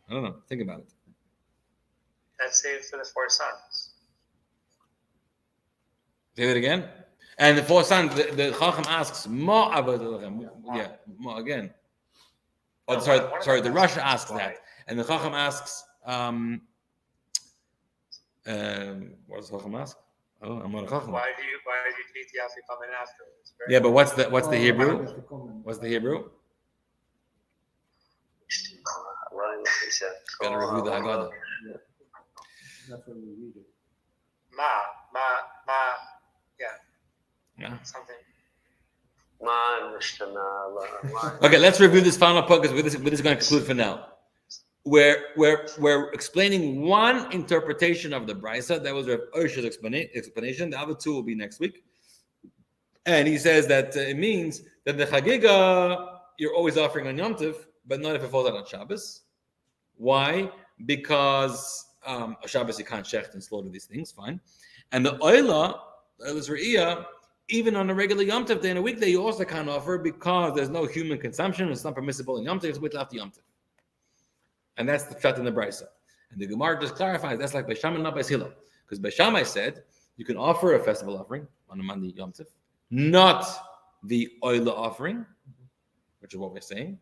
I don't know. Think about it. That's saved for the 4 sons. Say that again. And the 4 sons, the Chacham asks, Ma abadolachem. Yeah, Ma again. Oh, sorry. The Rosh asks that, and the Chacham asks, what does the Chacham ask? Oh, I'm not a Chacham. Why do you treat the Yafi coming afterwards? Yeah, but what's the Hebrew? What's the Hebrew? Gotta review the Haggadah. Yeah. That's when we read it. Yeah. Something. Okay, let's review this final part because we're just going to conclude for now. We're explaining one interpretation of the Brisa. That was Rav Osher's explanation. The other 2 will be next week. And he says that it means that the Chagiga you're always offering on Yom Tov, but not if it falls out on Shabbos. Why? Because on Shabbos you can't shecht and slaughter these things. Fine. And the Oila, Oila's Re'iyah, even on a regular Yom Tov day and a weekday, you also can't offer because there's no human consumption. It's not permissible in Yom Tov. It's wait after Yom Tov. And that's the shot in the Brisa. And the Gemara just clarifies that's like Beis Shammai, not Beis Hillel. Because Beis Shammai said you can offer a festival offering on a Monday Yom Tov, not the Oila offering, which is what we're saying.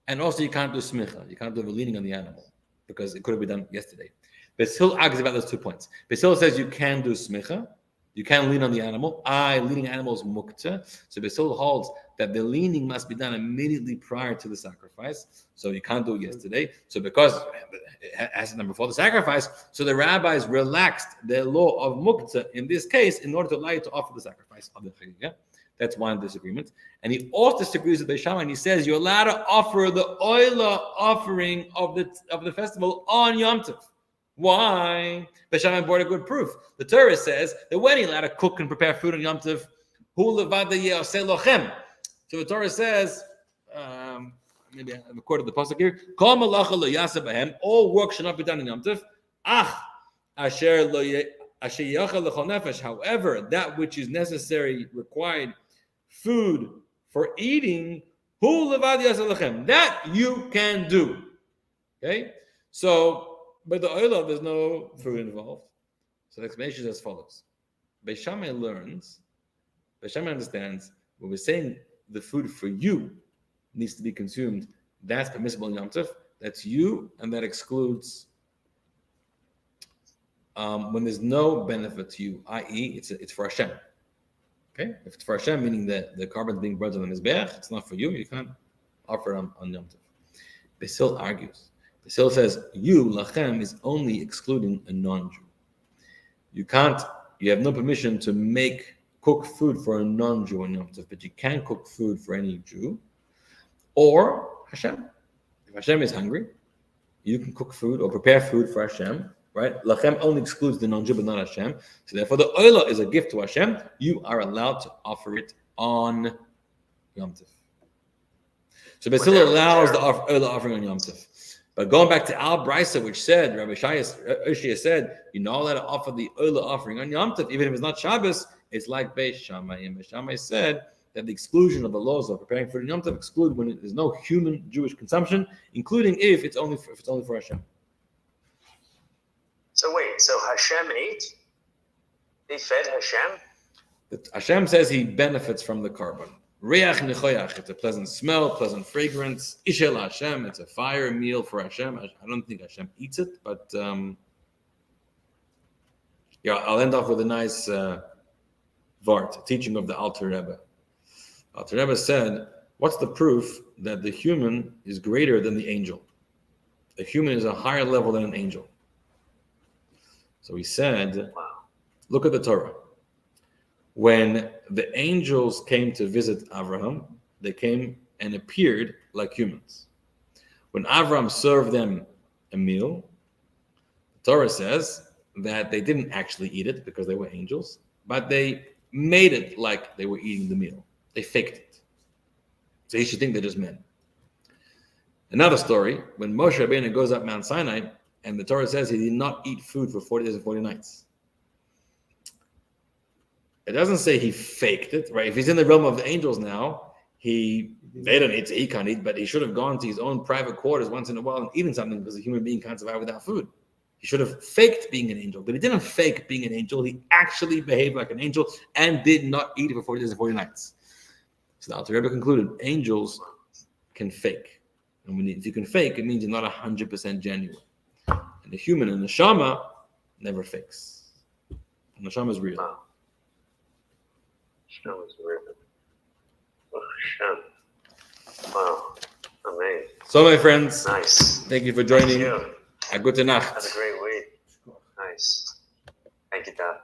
And also you can't do smicha. You can't do the leaning on the animal because it could have been done yesterday. Beis Hillel argues about those 2 points. Beis Hillel says you can do smicha. You can lean on the animal. Leaning animals mukta. So Beis Hillel holds that the leaning must be done immediately prior to the sacrifice. So you can't do it yesterday. So because it has done before the sacrifice, so the rabbis relaxed their law of mukta in this case in order to allow you to offer the sacrifice of the chagigah. That's one disagreement. And he also disagrees with Beis Shammai, and he says you're allowed to offer the oila offering of the festival on Yom Tov. Why? Beis Shammai brought a good proof. The Torah says that when you're allowed to cook and prepare food on Yom Tov, hu levada ye'aseh lochem. So the Torah says, maybe I recorded the pasuk here. Kol malacha lo yaseh bahem. All work should not be done in Yom Tov. Asher yachal l'chol nefesh. However, that which is necessary, required, food for eating, hu levada ye'aseh lochem. That you can do. Okay, so. But the oila, there's no food involved. So the explanation is as follows. Beis Shammai understands when we're saying the food for you needs to be consumed, that's permissible in Yom Tov. That's you, and that excludes when there's no benefit to you, i.e., it's for Hashem. Okay? If it's for Hashem, meaning that the carbon being burned on the Mizbeach, it's not for you, you can't offer it on Yom Tov. Beis Hillel argues. Beis Hillel says, you, lachem, is only excluding a non-Jew. You have no permission to cook food for a non-Jew on Yom Tov, but you can cook food for any Jew or Hashem. If Hashem is hungry, you can cook food or prepare food for Hashem, right? Lachem only excludes the non-Jew, but not Hashem. So therefore, the oila is a gift to Hashem. You are allowed to offer it on Yom Tov. So Beis Hillel allows the oila offering on Yom Tov. But going back to Al Brisa, which said, Rabbi Oshia said, you're not allowed to offer the oila offering on Yom Tov, even if it's not Shabbos. It's like Beis Shammai. And Beis Shammai said that the exclusion of the laws of preparing food on Yom Tov exclude when there's no human Jewish consumption, including if it's only for Hashem. So wait, so Hashem ate? He fed Hashem? Hashem says he benefits from the carbon. Reach nechoyach, it's a pleasant smell, pleasant fragrance. Ishel Hashem, it's a fire meal for Hashem. I don't think Hashem eats it, but I'll end off with a nice vart, teaching of the Alter Rebbe. Alter Rebbe said, what's the proof that the human is greater than the angel? The human is a higher level than an angel. So he said, look at the Torah. When the angels came to visit Abraham, they came and appeared like humans. When Abraham served them a meal, the Torah says that they didn't actually eat it because they were angels, but they made it like they were eating the meal. They faked it. So you should think they're just men. Another story, when Moshe Rabbeinu goes up Mount Sinai, and the Torah says he did not eat food for 40 days and 40 nights. It doesn't say he faked it, right? If he's in the realm of the angels now, they don't eat, so he can't eat, but he should have gone to his own private quarters once in a while and eaten something because a human being can't survive without food. He should have faked being an angel, but he didn't fake being an angel. He actually behaved like an angel and did not eat for 40 days and 40 nights. So the Alter Rebbe concluded, angels can fake. And if you can fake, it means you're not 100% genuine. And the human and the neshama never fakes. And the neshama is real. Wow. Hashem is real. Hashem. Wow. Amazing. So, my friends, Nice. thank you for joining. Thank you. A gute Nacht. Have a great week. Nice. Thank you, Dad.